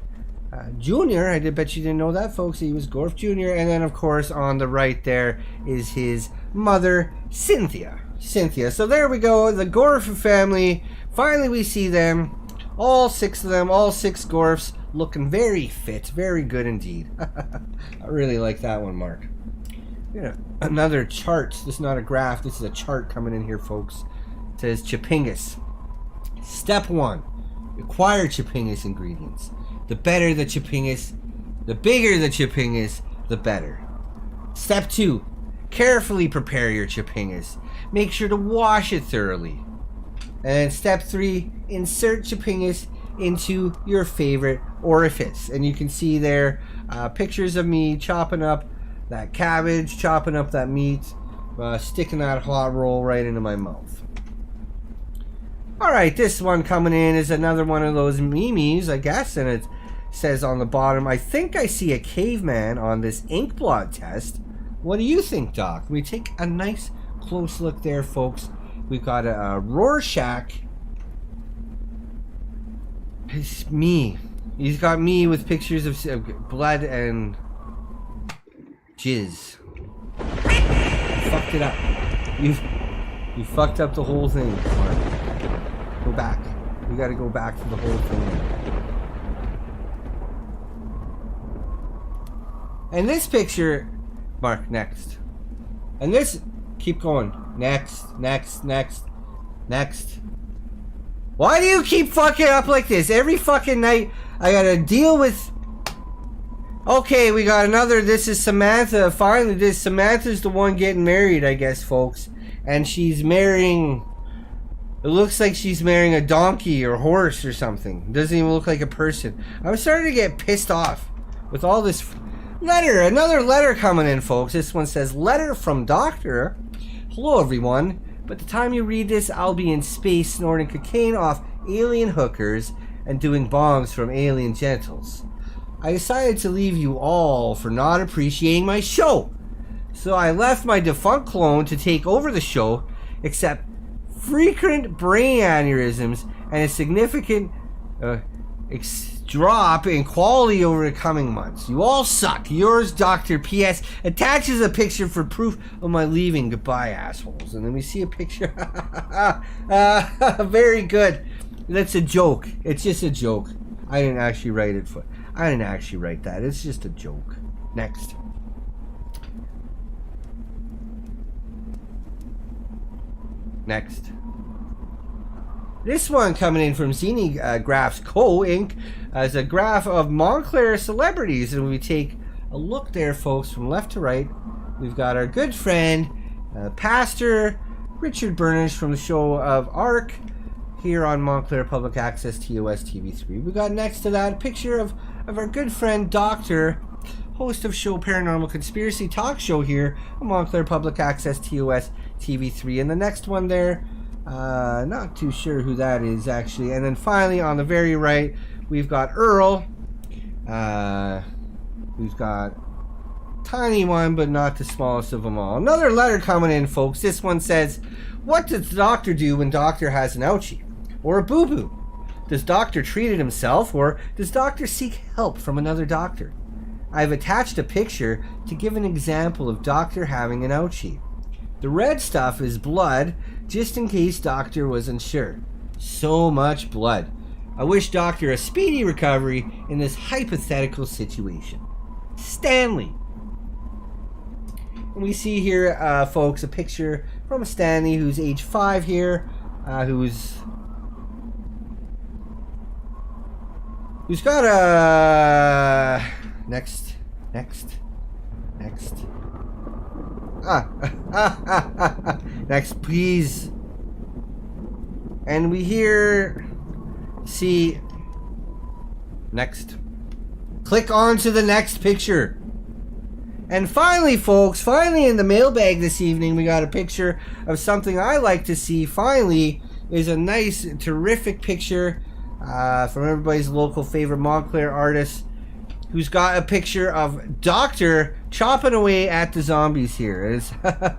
Jr. I did bet you didn't know that, folks. He was Gorf Jr. And then of course on the right there is his mother Cynthia. So there we go, the Gorf family. Finally we see them, all 6 of them, all 6 Gorfs, looking very fit, very good indeed. I really like that one, Mark. Yeah, another chart. This is not a graph, this is a chart coming in here, folks. It says Chipingus. Step 1, acquire Chipingus ingredients. The better the Chipingus, the bigger the Chipingus, the better. Step 2, carefully prepare your Chipingus. Make sure to wash it thoroughly. And step 3, insert Chipingus into your favorite orifice. And you can see there pictures of me chopping up that cabbage, chopping up that meat, sticking that hot roll right into my mouth. Alright, this one coming in is another one of those memes, I guess, and it says on the bottom, I think I see a caveman on this ink blot test. What do you think, Doc? We take a nice close look there, folks. We've got a Rorschach. It's me. He's got me with pictures of blood and jizz. You fucked it up. You fucked up the whole thing, Mark. Go back. We gotta go back to the whole thing. And this picture, Mark, next. And this, keep going. Next. Why do you keep fucking up like this? Every fucking night, I gotta deal with... Okay, we got another. This is Samantha. Finally, Samantha's the one getting married, I guess, folks. And she's marrying... It looks like she's marrying a donkey or horse or something. It doesn't even look like a person. I'm starting to get pissed off with all this letter. Another letter coming in, folks. This one says, letter from doctor. Hello, everyone. By the time you read this, I'll be in space snorting cocaine off alien hookers and doing bombs from alien genitals. I decided to leave you all for not appreciating my show. So I left my defunct clone to take over the show, except frequent brain aneurysms and a significant drop in quality over the coming months. You all suck. Yours, Dr. P.S. attaches a picture for proof of my leaving. Goodbye, assholes. And then we see a picture. Very good. That's a joke. It's just a joke. I didn't actually write it. I didn't actually write that. It's just a joke. Next. This one coming in from Zini Graphs Co. Inc. is a graph of Montclair celebrities. And when we take a look there, folks, from left to right, we've got our good friend Pastor Richard Burnish from the show of ARC here on Montclair Public Access TOS TV3. We got next to that a picture of our good friend Doctor, host of show Paranormal Conspiracy Talk Show here on Montclair Public Access TOS TV3. And the next one there, not too sure who that is actually. And then finally on the very right, we've got Earl. We've got tiny one, but not the smallest of them all. Another letter coming in, folks. This one says, what does the doctor do when doctor has an ouchie or a boo-boo? Does doctor treat it himself, or does doctor seek help from another doctor? I've attached a picture to give an example of doctor having an ouchie. The red stuff is blood, just in case doctor wasn't sure. So much blood. I wish doctor a speedy recovery in this hypothetical situation. Stanley. And we see here, folks, a picture from Stanley, who's age 5 here, who's got a next. Next, please. And we see next. Click on to the next picture. And finally, folks, in the mailbag this evening, we got a picture of something I like to see. Finally, is a nice, terrific picture from everybody's local favorite Montclair artist, who's got a picture of Doctor chopping away at the zombies here. It's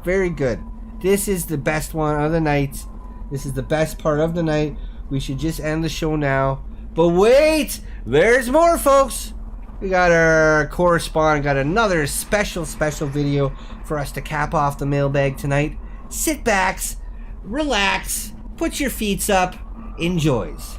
very good. This is the best one of the night. This is the best part of the night. We should just end the show now. But wait! There's more, folks! We got our correspondent, got another special video for us to cap off the mailbag tonight. Sit back, relax, put your feet up, enjoys.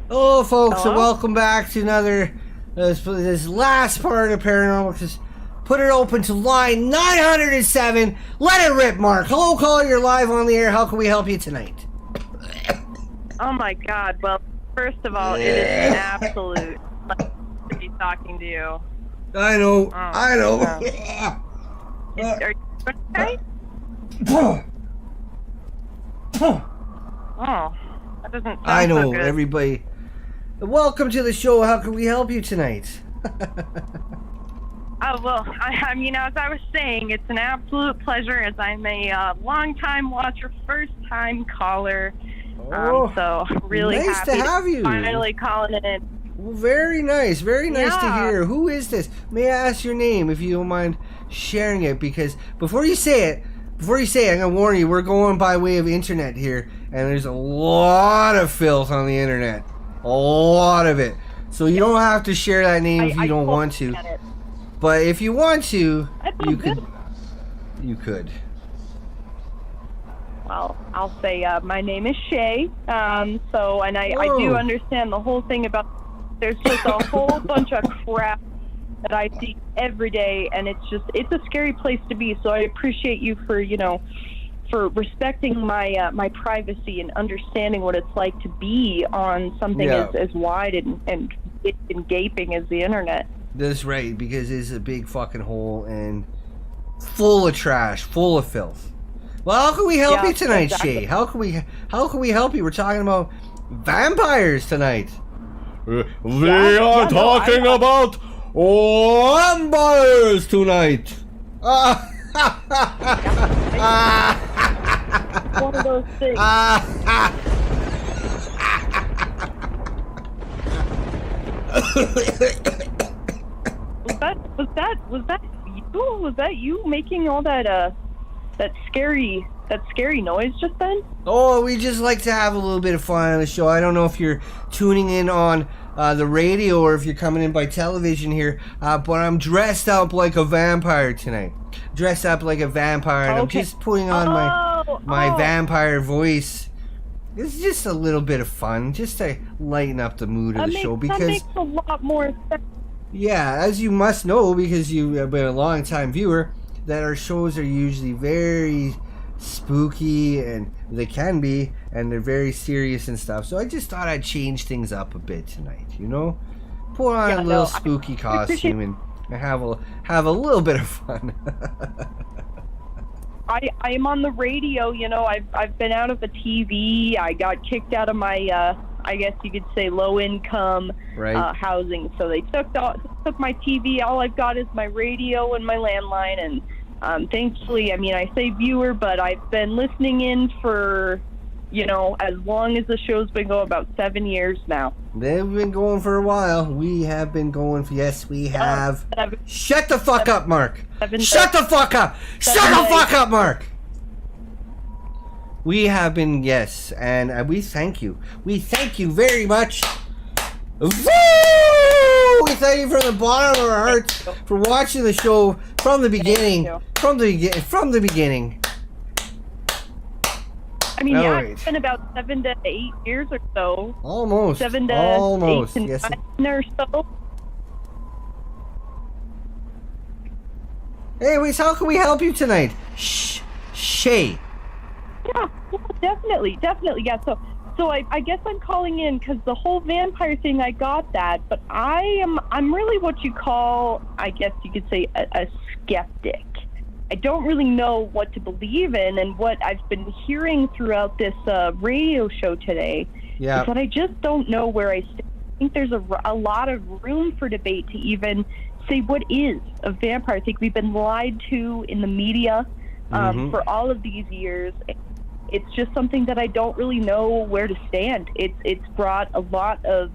Hello, folks, and welcome back to another, this last part of Paranormal. Just put it open to line 907. Let it rip, Mark. Hello, caller, you're live on the air. How can we help you tonight? Oh my God. Well, first of all, it is an absolute pleasure to be talking to you. I know. Oh, I know. Are you okay? Oh, that doesn't sound I know, so good. everybody. Welcome to the show. How can we help you tonight? Well, I mean, as I was saying, it's an absolute pleasure as I'm a long-time watcher, first-time caller. So really nice happy to have you. Finally calling it in. Well, very nice to hear. Who is this? May I ask your name if you don't mind sharing it? Because before you say it, I'm gonna warn you, we're going by way of internet here, and there's a lot of filth on the internet. A lot of it. So you don't have to share that name if you don't want to. But if you want to, you could. You could. Well, I'll say my name is Shay. I do understand the whole thing about there's just a whole bunch of crap that I see every day, and it's a scary place to be. So I appreciate you for respecting my privacy and understanding what it's like to be on something as wide and gaping as the internet. That's right, because it's a big fucking hole and full of trash, full of filth. Well, how can we help you tonight, exactly. Shay? How can we help you? We're talking about vampires tonight. We are talking about vampires tonight. One of those things. Was that you making all that scary noise just then? Oh, we just like to have a little bit of fun on the show. I don't know if you're tuning in on the radio or if you're coming in by television here, but I'm dressed up like a vampire tonight. Dressed up like a vampire, and I'm just putting on my vampire voice. It's just a little bit of fun, just to lighten up the mood of the show. Because that makes a lot more sense. Yeah, as you must know, because you have been a long-time viewer, that our shows are usually very spooky, and they can be, and they're very serious and stuff. So I just thought I'd change things up a bit tonight, you know? Put on a little spooky costume and have a little bit of fun. I am on the radio, you know. I've been out of the TV. I got kicked out of my I guess you could say low income housing. So they took my TV. All I've got is my radio and my landline, and thankfully, I mean, I say viewer, but I've been listening in for, you know, as long as the show's been going, about 7 years now. They've been going for a while. We have been going for, yes, we have. Shut the fuck up, Mark. Shut the fuck up. Shut the fuck up, Mark. We have been, yes, and we thank you. We thank you very much. Woo! We thank you from the bottom of our hearts for watching the show from the beginning. From the beginning. I mean, yeah, it's been about 7 to 8 years or so. Almost. 7 to 8 to 9 or so. Anyways, how can we help you tonight? Shay. Yeah, definitely, yeah. So I guess I'm calling in because the whole vampire thing, I got that, but I'm really what you call, I guess you could say, a skeptic. I don't really know what to believe in, and what I've been hearing throughout this radio show today is that I just don't know where I stand. I think there's a lot of room for debate to even say what is a vampire. I think we've been lied to in the media for all of these years. It's just something that I don't really know where to stand. It's brought a lot of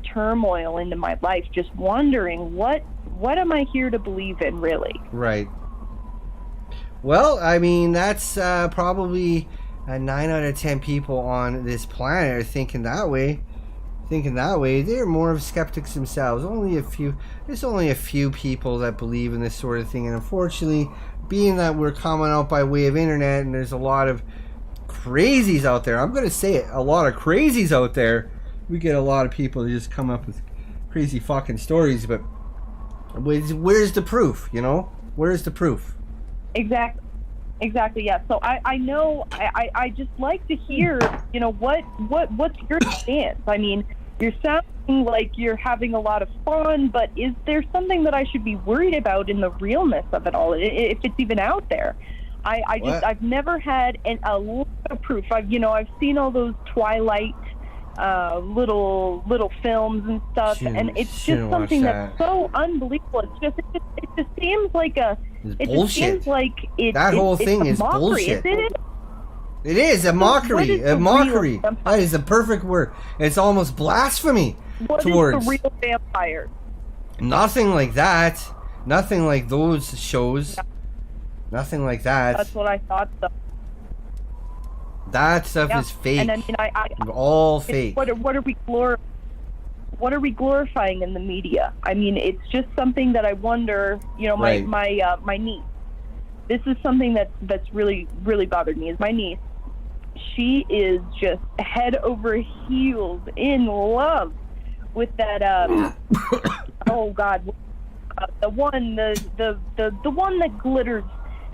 turmoil into my life, just wondering what am I here to believe in, really? Right. Well, I mean, that's probably 9 out of 10 people on this planet are thinking that way. They're more of skeptics themselves. There's only a few people that believe in this sort of thing, and unfortunately, being that we're coming out by way of internet, and there's a lot of crazies out there. I'm going to say it, a lot of crazies out there. We get a lot of people that just come up with crazy fucking stories, but where's the proof, you know? Where's the proof? Exactly, yeah. So I know, I just like to hear, you know, what's your stance? I mean, you're sounding like you're having a lot of fun, but is there something that I should be worried about in the realness of it all, if it's even out there? I've never had a lot of proof. I've seen all those Twilight little films and stuff, and it's just something that's so unbelievable. It just seems like that whole thing is mockery, bullshit. Isn't it? It is a mockery. That is the perfect word. It's almost blasphemy towards. What is the real vampire? Nothing like that. Nothing like those shows. Nothing like that. That's what I thought. That stuff is fake. And I mean, all fake. What are we glorifying in the media? I mean, it's just something that I wonder. You know, my niece. This is something that's really really bothered me. Is my niece. She is just head over heels in love with that. Oh God, the one that glitters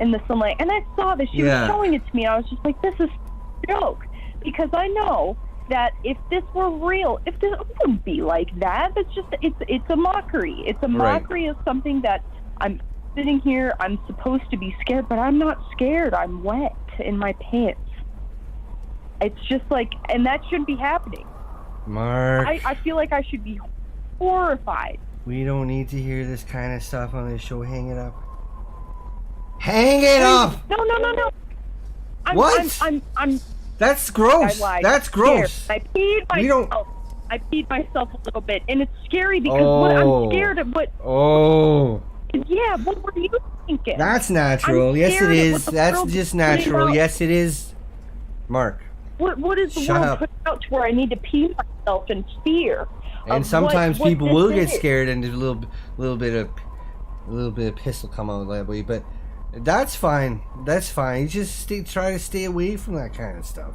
in the sunlight. And I saw this. She was showing it to me. I was just like, this is a joke, because I know that if this were real, if this wouldn't be like that. It's just it's a mockery. It's a mockery of something that I'm sitting here. I'm supposed to be scared, but I'm not scared. I'm wet in my pants. It's just like, and that shouldn't be happening. Mark, I feel like I should be horrified. We don't need to hear this kind of stuff on this show. Hang it up. Hang it up! No. What? I'm That's gross. I lied. That's gross. I peed myself. I peed myself a little bit, and it's scary because I'm scared of what. Oh. Yeah, what were you thinking? That's natural. Yes, it is. That's just natural. Out. Yes, it is. Mark. What is the Shut world up. put out to where I need to pee myself in fear? And of sometimes what people this will get is? scared, and there's a little bit of piss will come out that way. But that's fine. That's fine. You just try to stay away from that kind of stuff.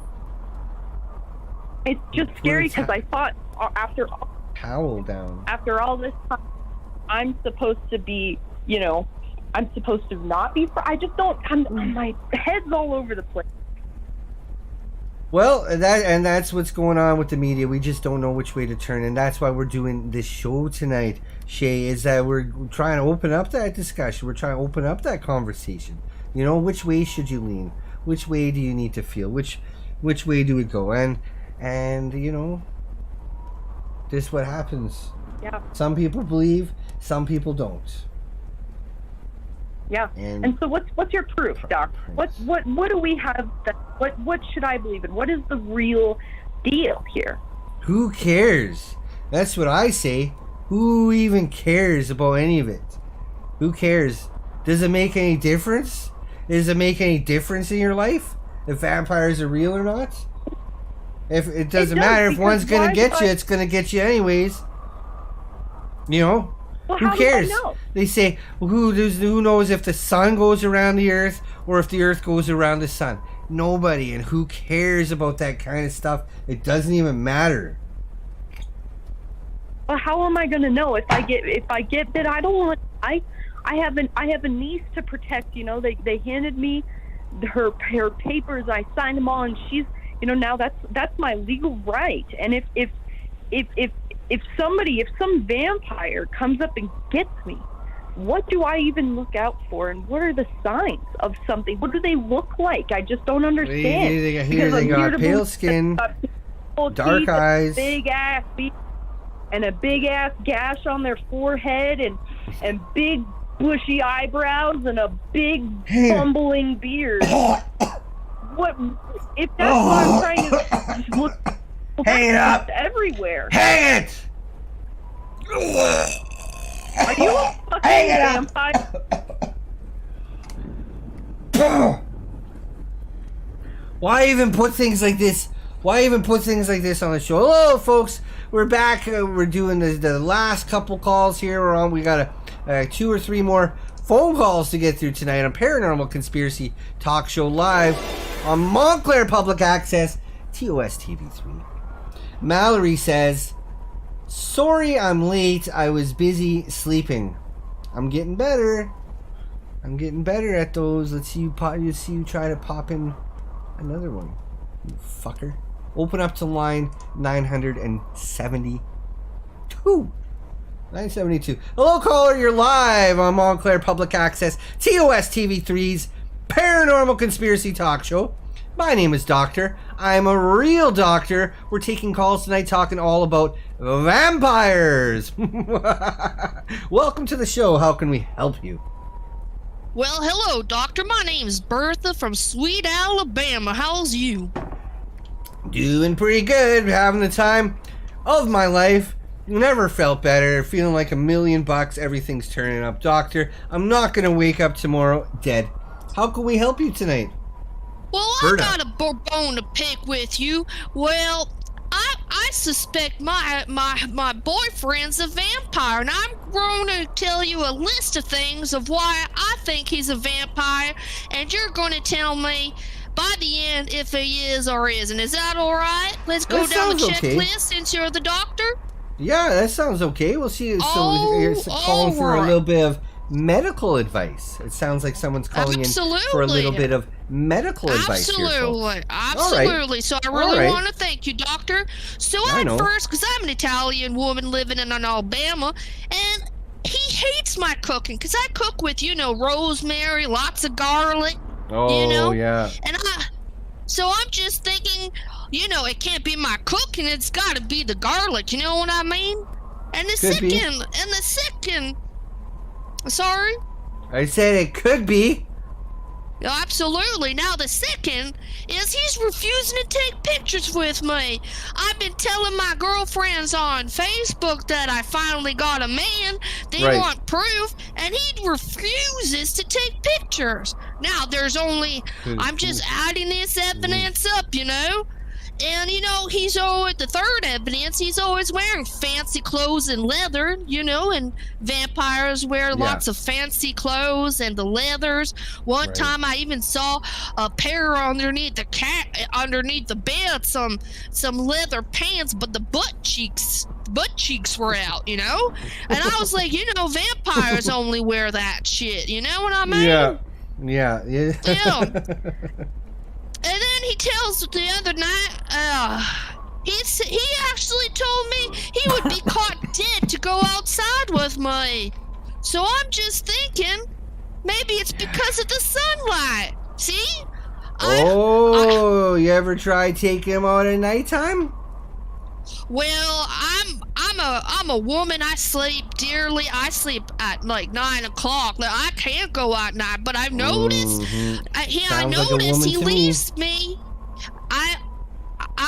It's just scary because I thought after Towel down. After all this time, I'm supposed to be, I'm supposed to not be. I just don't. My head's all over the place. Well, that's what's going on with the media. We just don't know which way to turn, and that's why we're doing this show tonight, Shay, is that we're trying to open up that discussion. We're trying to open up that conversation. Which way should you lean? Which way do you need to feel? Which way do we go? And this is what happens. Yeah. Some people believe, some people don't. Yeah. And so what's your proof, Doc? What do we have that what should I believe in? What is the real deal here? Who cares? That's what I say. Who even cares about any of it? Who cares? Does it make any difference? Does it make any difference in your life if vampires are real or not? If it doesn't matter if one's gonna get you, it's gonna get you anyways. Well, who how cares? do I know? They say, well, who knows if the sun goes around the earth or if the earth goes around the sun? Nobody. And who cares about that kind of stuff? It doesn't even matter. Well, how am I going to know if I get bit? I don't want. I have a niece to protect. They handed me her papers. I signed them all, and she's now that's my legal right. And if some vampire comes up and gets me, what do I even look out for? And what are the signs of something? What do they look like? I just don't understand. They got pale skin, dark eyes, big ass feet, and a big ass gash on their forehead, and big bushy eyebrows, and a big bumbling beard. What if that's what I'm trying to just look? Hang it up! Everywhere. Hang it! Are you a fucking vampire? Why even put things like this? Why even put things like this on the show? Hello, folks. We're back. We're doing the last couple calls here. We got 2 or 3 more phone calls to get through tonight on Paranormal Conspiracy Talk Show live on Montclair Public Access, TOS TV3. Mallory says, sorry I'm late. I was busy sleeping. I'm getting better. I'm getting better at those. Let's see you try to pop in another one. You fucker. Open up to line 972. 972. Hello, caller. You're live on Montclair Public Access, TOS TV3's Paranormal Conspiracy Talk Show. My name is Doctor. I'm a real doctor. We're taking calls tonight talking all about vampires. Welcome to the show. How can we help you? Well, hello, Doctor. My name's Bertha from Sweet Alabama. How's you? Doing pretty good. Having the time of my life. Never felt better. Feeling like $1 million. Everything's turning up. Doctor, I'm not going to wake up tomorrow dead. How can we help you tonight? Well, I got a bone to pick with you. Well, I suspect my boyfriend's a vampire, and I'm going to tell you a list of things of why I think he's a vampire, and you're going to tell me by the end if he is or isn't. Is that all right? Let's go down the checklist since you're the doctor. Yeah, that sounds okay. We'll see. So you're calling for a little bit of medical advice. It sounds like someone's calling in for a little bit of medical advice here, folks. Absolutely. So I really want to thank you, Doctor. So I know. first, because I'm an Italian woman living in Alabama, and he hates my cooking, because I cook with, rosemary, lots of garlic, yeah. And so I'm just thinking, it can't be my cooking, it's got to be the garlic, you know what I mean? And the second, sorry? I said it could be. Absolutely. Now the second is he's refusing to take pictures with me. I've been telling my girlfriends on Facebook that I finally got a man. They want proof, and he refuses to take pictures. Now there's I'm just adding this evidence up, And, he's always, the third evidence, he's always wearing fancy clothes and leather, and vampires wear lots of fancy clothes and the leathers. One time I even saw a pair underneath the bed, some leather pants, but the butt cheeks were out, And I was like, vampires only wear that shit, you know what I mean? Yeah. And then he tells the other night, he actually told me he would be caught dead to go outside with me. So I'm just thinking, maybe it's because of the sunlight. See? You ever try taking him out at nighttime? Well, I'm a woman. I sleep dearly. I sleep at like 9 o'clock. I can't go out at night, but I've noticed. I noticed he leaves me. I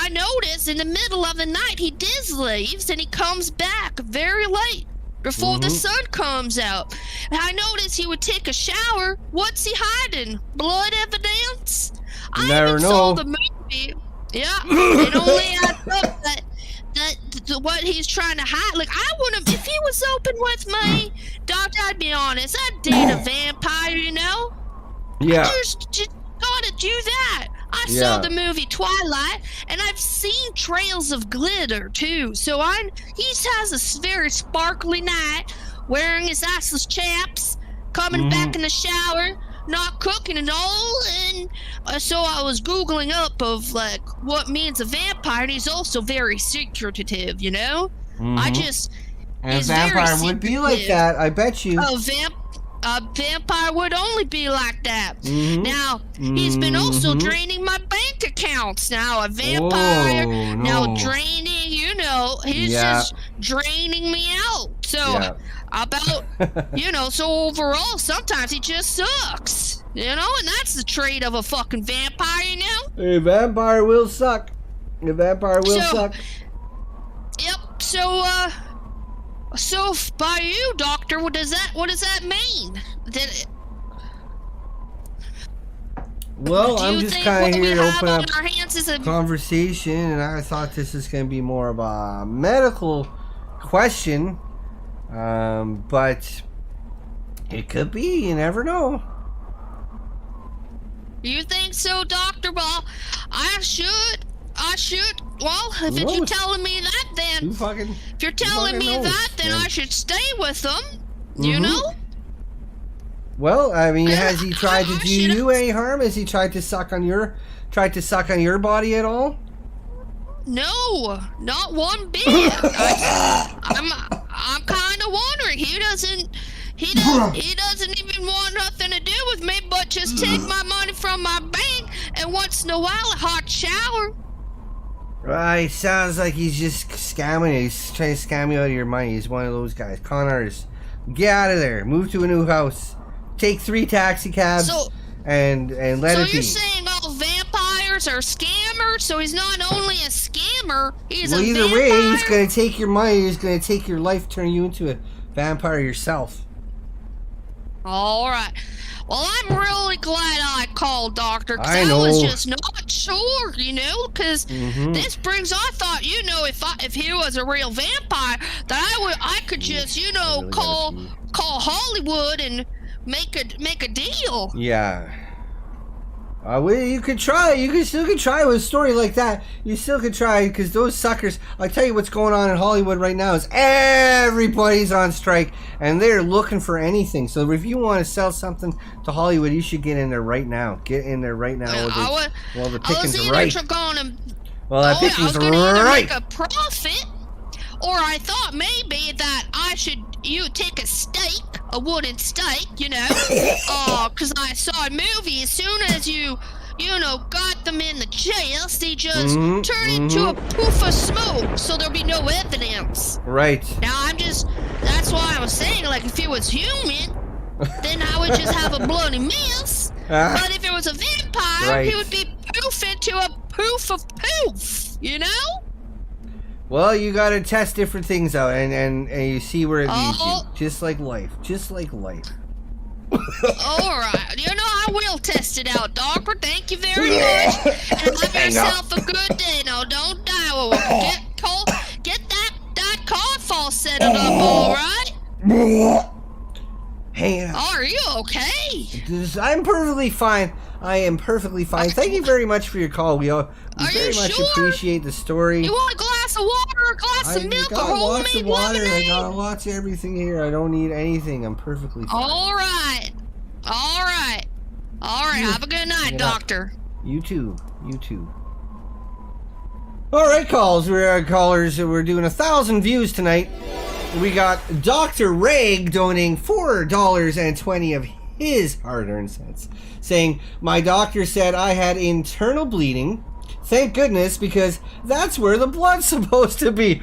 noticed in the middle of the night he leaves and he comes back very late before the sun comes out. And I noticed he would take a shower. What's he hiding? Blood evidence? I even saw the movie. Yeah, it only adds up that what he's trying to hide. Like, I wouldn't, if he was open with me, Doctor, I'd be honest, I'd date a vampire, Yeah. Just gotta do that. I saw the movie Twilight, and I've seen trails of glitter too. So he has a very sparkly night, wearing his assless chaps, coming back in the shower, not cooking and all, and so I was googling up of like what means a vampire, and he's also very secretive, I just and a vampire would be like that, I bet you. A vampire would only be like that. Now he's been also draining my bank accounts. Now a vampire now draining, he's just draining me out. So so overall, sometimes he just sucks, and that's the trait of a fucking vampire, A vampire will suck. A vampire will suck. Yep. So by you, Doctor, what does that mean? Well, I'm just kind of here to open up a conversation, and I thought this is going to be more of a medical question. But it could be. You never know. You think so, Doctor? Well, I should. Well, if you're telling me that, then if you're telling me that, then I should stay with them. You know. Well, I mean, has he tried to do you any harm? Has he tried to suck on your body at all? No, not one bit. I'm kind of wondering. He doesn't even want nothing to do with me, but just take my money from my bank and once in a while a hot shower. Right, sounds like he's just scamming you. He's trying to scam you out of your money. He's one of those guys. Con artists. Get out of there. Move to a new house. Take 3 taxi cabs and let it be. So you're saying all vampires are scammers? So he's not only a scammer, he's a vampire? Either way, he's going to take your money. He's going to take your life, turn you into a vampire yourself. All right. Well, I'm really glad I called, Doctor, because I was just not sure, because this brings, I thought, if he was a real vampire, that I could just, call Hollywood and make a deal. Yeah. Well, you could try. You still could try with a story like that. You still could try, because those suckers. I tell you what's going on in Hollywood right now is everybody's on strike and they're looking for anything. So if you want to sell something to Hollywood, you should get in there right now. Get in there right now. Well, the picking's right. Well, that picking's right. Make a profit, or I thought maybe that you take a steak, a wooden steak, because I saw a movie. As soon as you got them in the chest, they just turn into a poof of smoke, so there'll be no evidence. Right. Now that's why I was saying, like, if it was human, then I would just have a bloody mess. But if it was a vampire, he would be poof into a poof of poof, Well, you gotta test different things out and you see where it leads you. Just like life. Alright, I will test it out, Doctor. Thank you very much. And have yourself a good day. Now, don't die. Get that cough all set up, alright? Hey, are you okay? I'm perfectly fine. I am perfectly fine. Thank you very much for your call. We very much appreciate the story. You want a glass of water, a glass of milk, a homemade lemonade? I got lots of everything here. I don't need anything. I'm perfectly fine. All right. Have a good night, Doctor. You too. All right, callers. We're doing 1,000 views tonight. We got Dr. Reg donating $4.20 of his hard-earned cents, saying, "My doctor said I had internal bleeding. Thank goodness, because that's where the blood's supposed to be."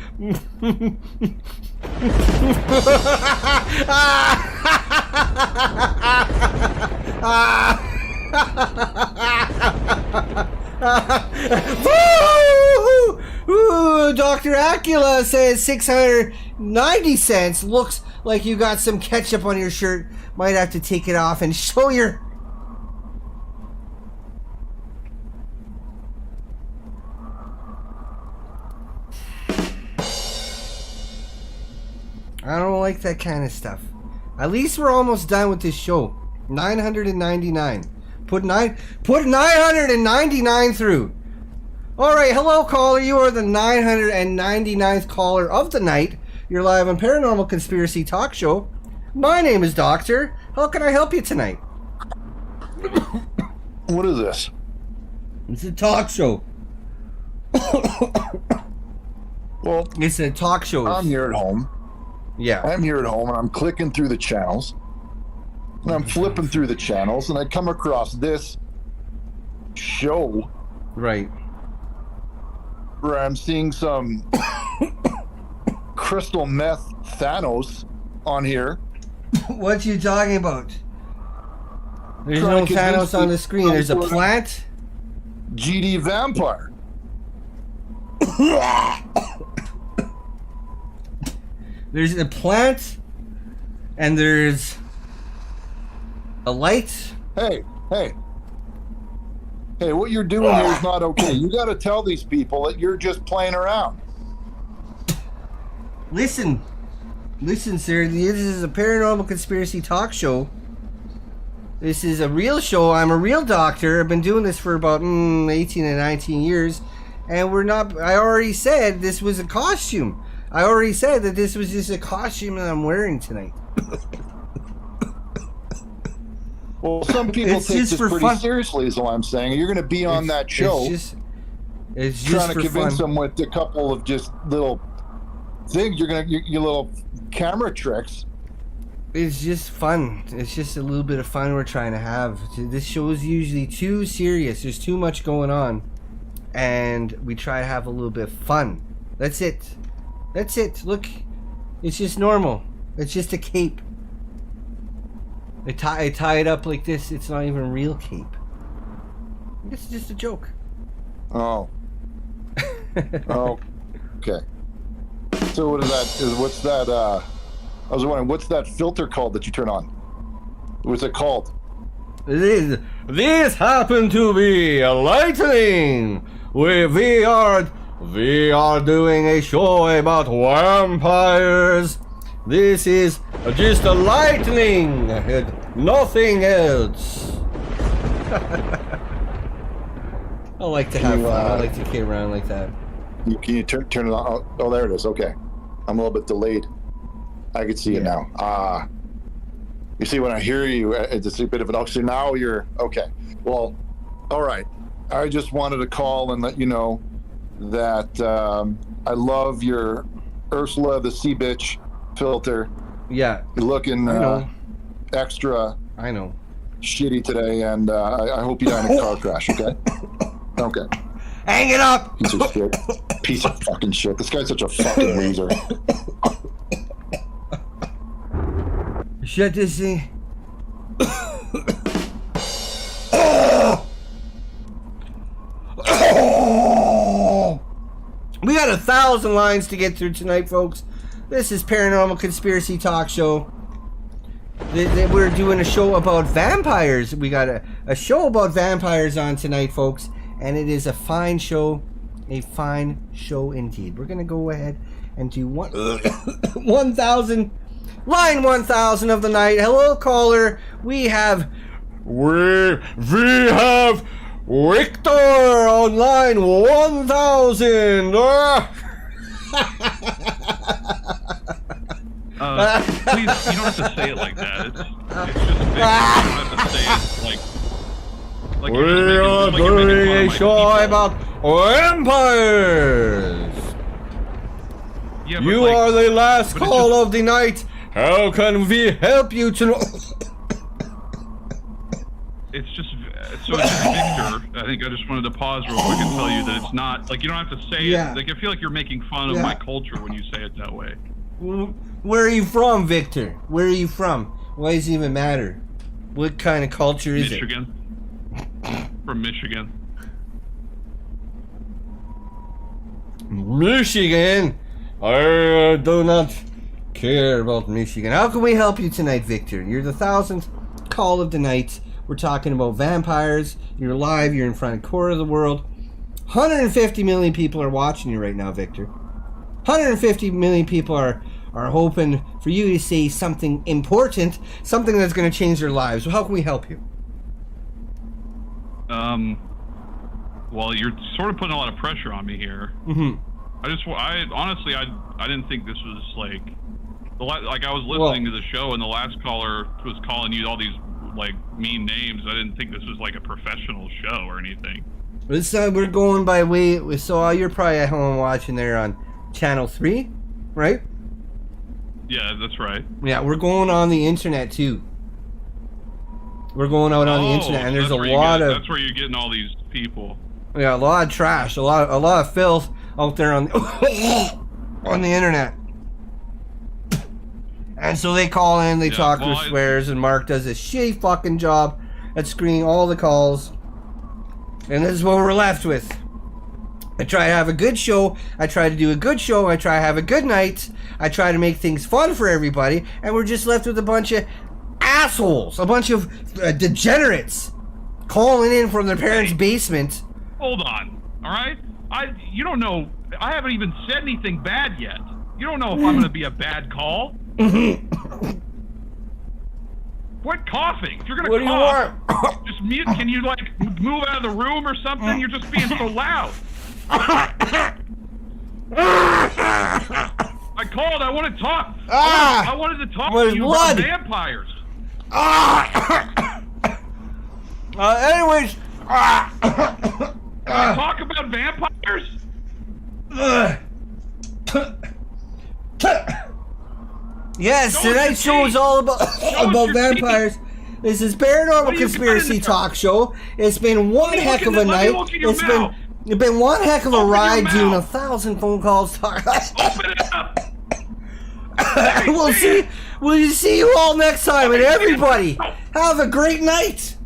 Dr. Acula says 690 cents. Looks like you got some ketchup on your shirt. Might have to take it off and show your... I don't like that kind of stuff. At least we're almost done with this show. 999. Put 999 through. Alright, hello caller. You are the 999th caller of the night. You're live on Paranormal Conspiracy Talk Show. My name is Doctor. How can I help you tonight? What is this? It's a talk show. Well, it's a talk show. I'm here at home. Yeah. I'm here at home and I'm clicking through the channels. And I'm flipping through the channels and I come across this show. Right. Where I'm seeing some crystal meth Thanos on here. What you talking about? There's no Thanos on the screen. There's a plant. GD vampire. There's a plant, and there's a light. Hey, what you're doing here is not okay. You got to tell these people that you're just playing around. Listen, sir. This is a Paranormal Conspiracy Talk Show. This is a real show. I'm a real doctor. I've been doing this for about 18 and 19 years, and we're not. I already said this was a costume. I already said that this was just a costume that I'm wearing tonight. Well, some people take this pretty seriously, is all I'm saying. You're going to be on that show. It's just trying to for convince fun. them with a couple of just little things. You're going to your little camera tricks. It's just fun. It's just a little bit of fun we're trying to have. This show is usually too serious. There's too much going on, and we try to have a little bit of fun. That's it. Look, it's just normal. It's just a cape. I tie it up like this. It's not even a real cape. It's just a joke. Oh. Oh. Okay. So what is that? What's that? I was wondering, what's that filter called that you turn on? What's it called? This happened to be a lightning. We are doing a show about vampires. This is just a lightning and nothing else. I like to have fun. I like to kid around like that. Can you turn it on? Oh, there it is. Okay. I'm a little bit delayed. I can see it now. You see, when I hear you, it's a bit of an oxygen. Now you're okay. Well, all right. I just wanted to call and let you know that I love your Ursula the Sea Bitch filter. Yeah. You're looking extra. I know. Shitty today, and I hope you die in a car crash. Okay. Okay. Hang it up. Piece of shit. Piece of fucking shit. This guy's such a fucking loser. Shut this thing. We got 1,000 lines to get through tonight, folks. This is Paranormal Conspiracy Talk Show. We're doing a show about vampires. We got a show about vampires on tonight, folks. And it is a fine show. A fine show indeed. We're going to go ahead and do 1,000. Line 1,000 of the night. Hello, caller. We have Victor on line 1,000. Please, you don't have to say it like that. It's just Victor. You don't have to say it like we are doing a show about vampires. Yeah, you are the last call of the night. How can we help you tonight? It's just Victor. I think I just wanted to pause real quick and tell you that it's not like you don't have to say it. Like I feel like you're making fun of my culture when you say it that way. Where are you from, Victor? Where are you from? Why does it even matter? What kind of culture is Michigan. From Michigan. Michigan? I do not care about Michigan. How can we help you tonight, Victor? You're the 1,000th call of the night. We're talking about vampires. You're live. You're in front of quarter of the world. 150 million people are watching you right now, Victor. 150 million people are hoping for you to say something important, something that's going to change their lives. So how can we help you? Well, you're sort of putting a lot of pressure on me here. Mm-hmm. I honestly didn't think this was like I was listening to the show and the last caller was calling you all these like mean names. I didn't think this was like a professional show or anything. We're going by way. So you're probably at home watching there on Channel 3, right? Yeah, that's right. Yeah, we're going on the internet too. We're going out on the internet, and there's a lot of. That's where you're getting all these people. Yeah, a lot of trash, a lot of filth out there on on the internet. And so they call in, they talk through swears, and Mark does a shitty fucking job at screening all the calls. And this is what we're left with. I try to have a good show. I try to do a good show. I try to have a good night. I try to make things fun for everybody. And we're just left with a bunch of assholes, a bunch of degenerates calling in from their parents' basement. Hold on, all right? You don't know. I haven't even said anything bad yet. You don't know if I'm going to be a bad call. Quit coughing. If you're going to cough, just mute. Can you like move out of the room or something? You're just being so loud. I called. I want to talk. I wanted to talk to you about vampires. Anyways. Can I talk about vampires? Yes, tonight's show is all about vampires. This is Paranormal Conspiracy Talk Show. It's been one heck of a night. It's been one heck of a ride doing 1,000 phone calls. Open it up. We'll see you all next time, and everybody have a great night.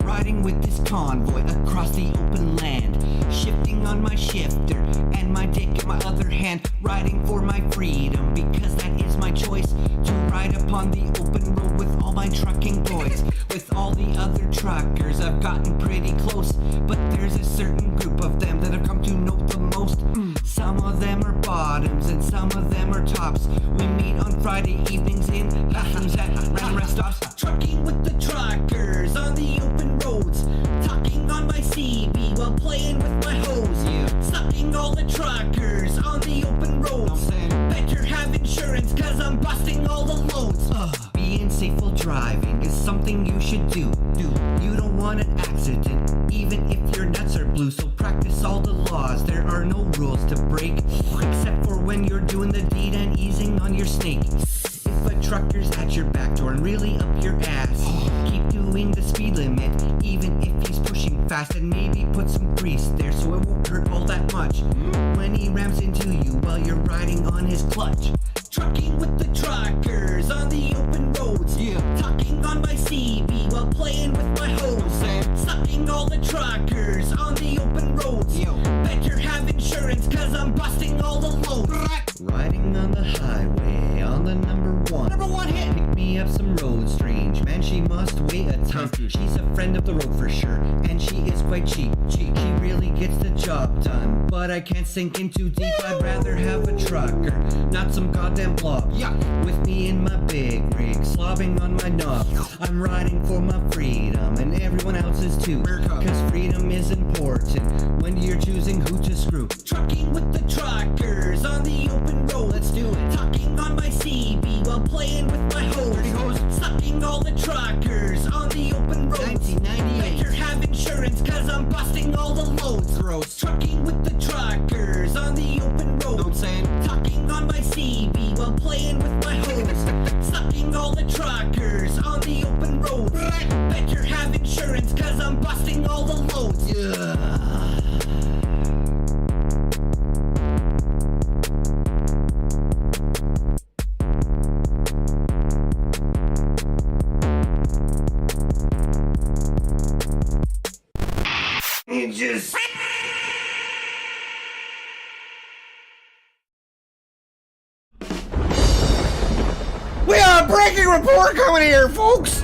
Riding with this convoy across the open land, shifting on my shifter and my dick in my other hand, riding for my freedom because that is my choice, to ride upon the open road with all my trucking boys. With all the other truckers I've gotten pretty close, but there's a certain group of them that have come to know the Friday evenings in bathrooms at random rest stops. Trucking with the truckers on the open roads. Talking on my CB while playing with my hose. Sucking all the truckers on the open roads. Better have insurance cause I'm busting all the loads. Being safe while driving is something you should do. You don't want an accident, even if your nuts are blue. So practice all the laws, there are no rules to break, except for when you're doing the deed and easing on your snake. If a trucker's at your back door and really up your ass, keep doing the speed limit, even if he's pushing fast, and maybe put some grease there so it won't hurt all that much when he rams into you while you're riding on his clutch. Trucking with the truckers on the open roads. Talking on my CB while playing with my hose. Sucking all the truckers on the open roads. Better have insurance cause I'm busting all the loads. Riding on the highway on the number one hit. Pick me up some road strange, man, she must weigh a ton. She's a friend of the road for sure, and she is quite cheap. She really gets the job done, but I can't sink in too deep. I'd rather have a trucker, not some goddamn blob. With me in my big rig, slobbing on my knob. I'm riding for my freedom, and everyone else's too, cause freedom is important when you're choosing who to screw. Trucking with the truckers on the open road. Let's do it. Talking on my CB while playing with my hose. Sucking all the truckers on the open road. 1998. Better have insurance cause I'm busting all the loads. Gross. Trucking with the truckers on the open road. Talking on my CB while playing with my hose. Sucking all the truckers on the open road. Better have insurance cause I'm busting all the loads. It just... We got a breaking report coming here, folks!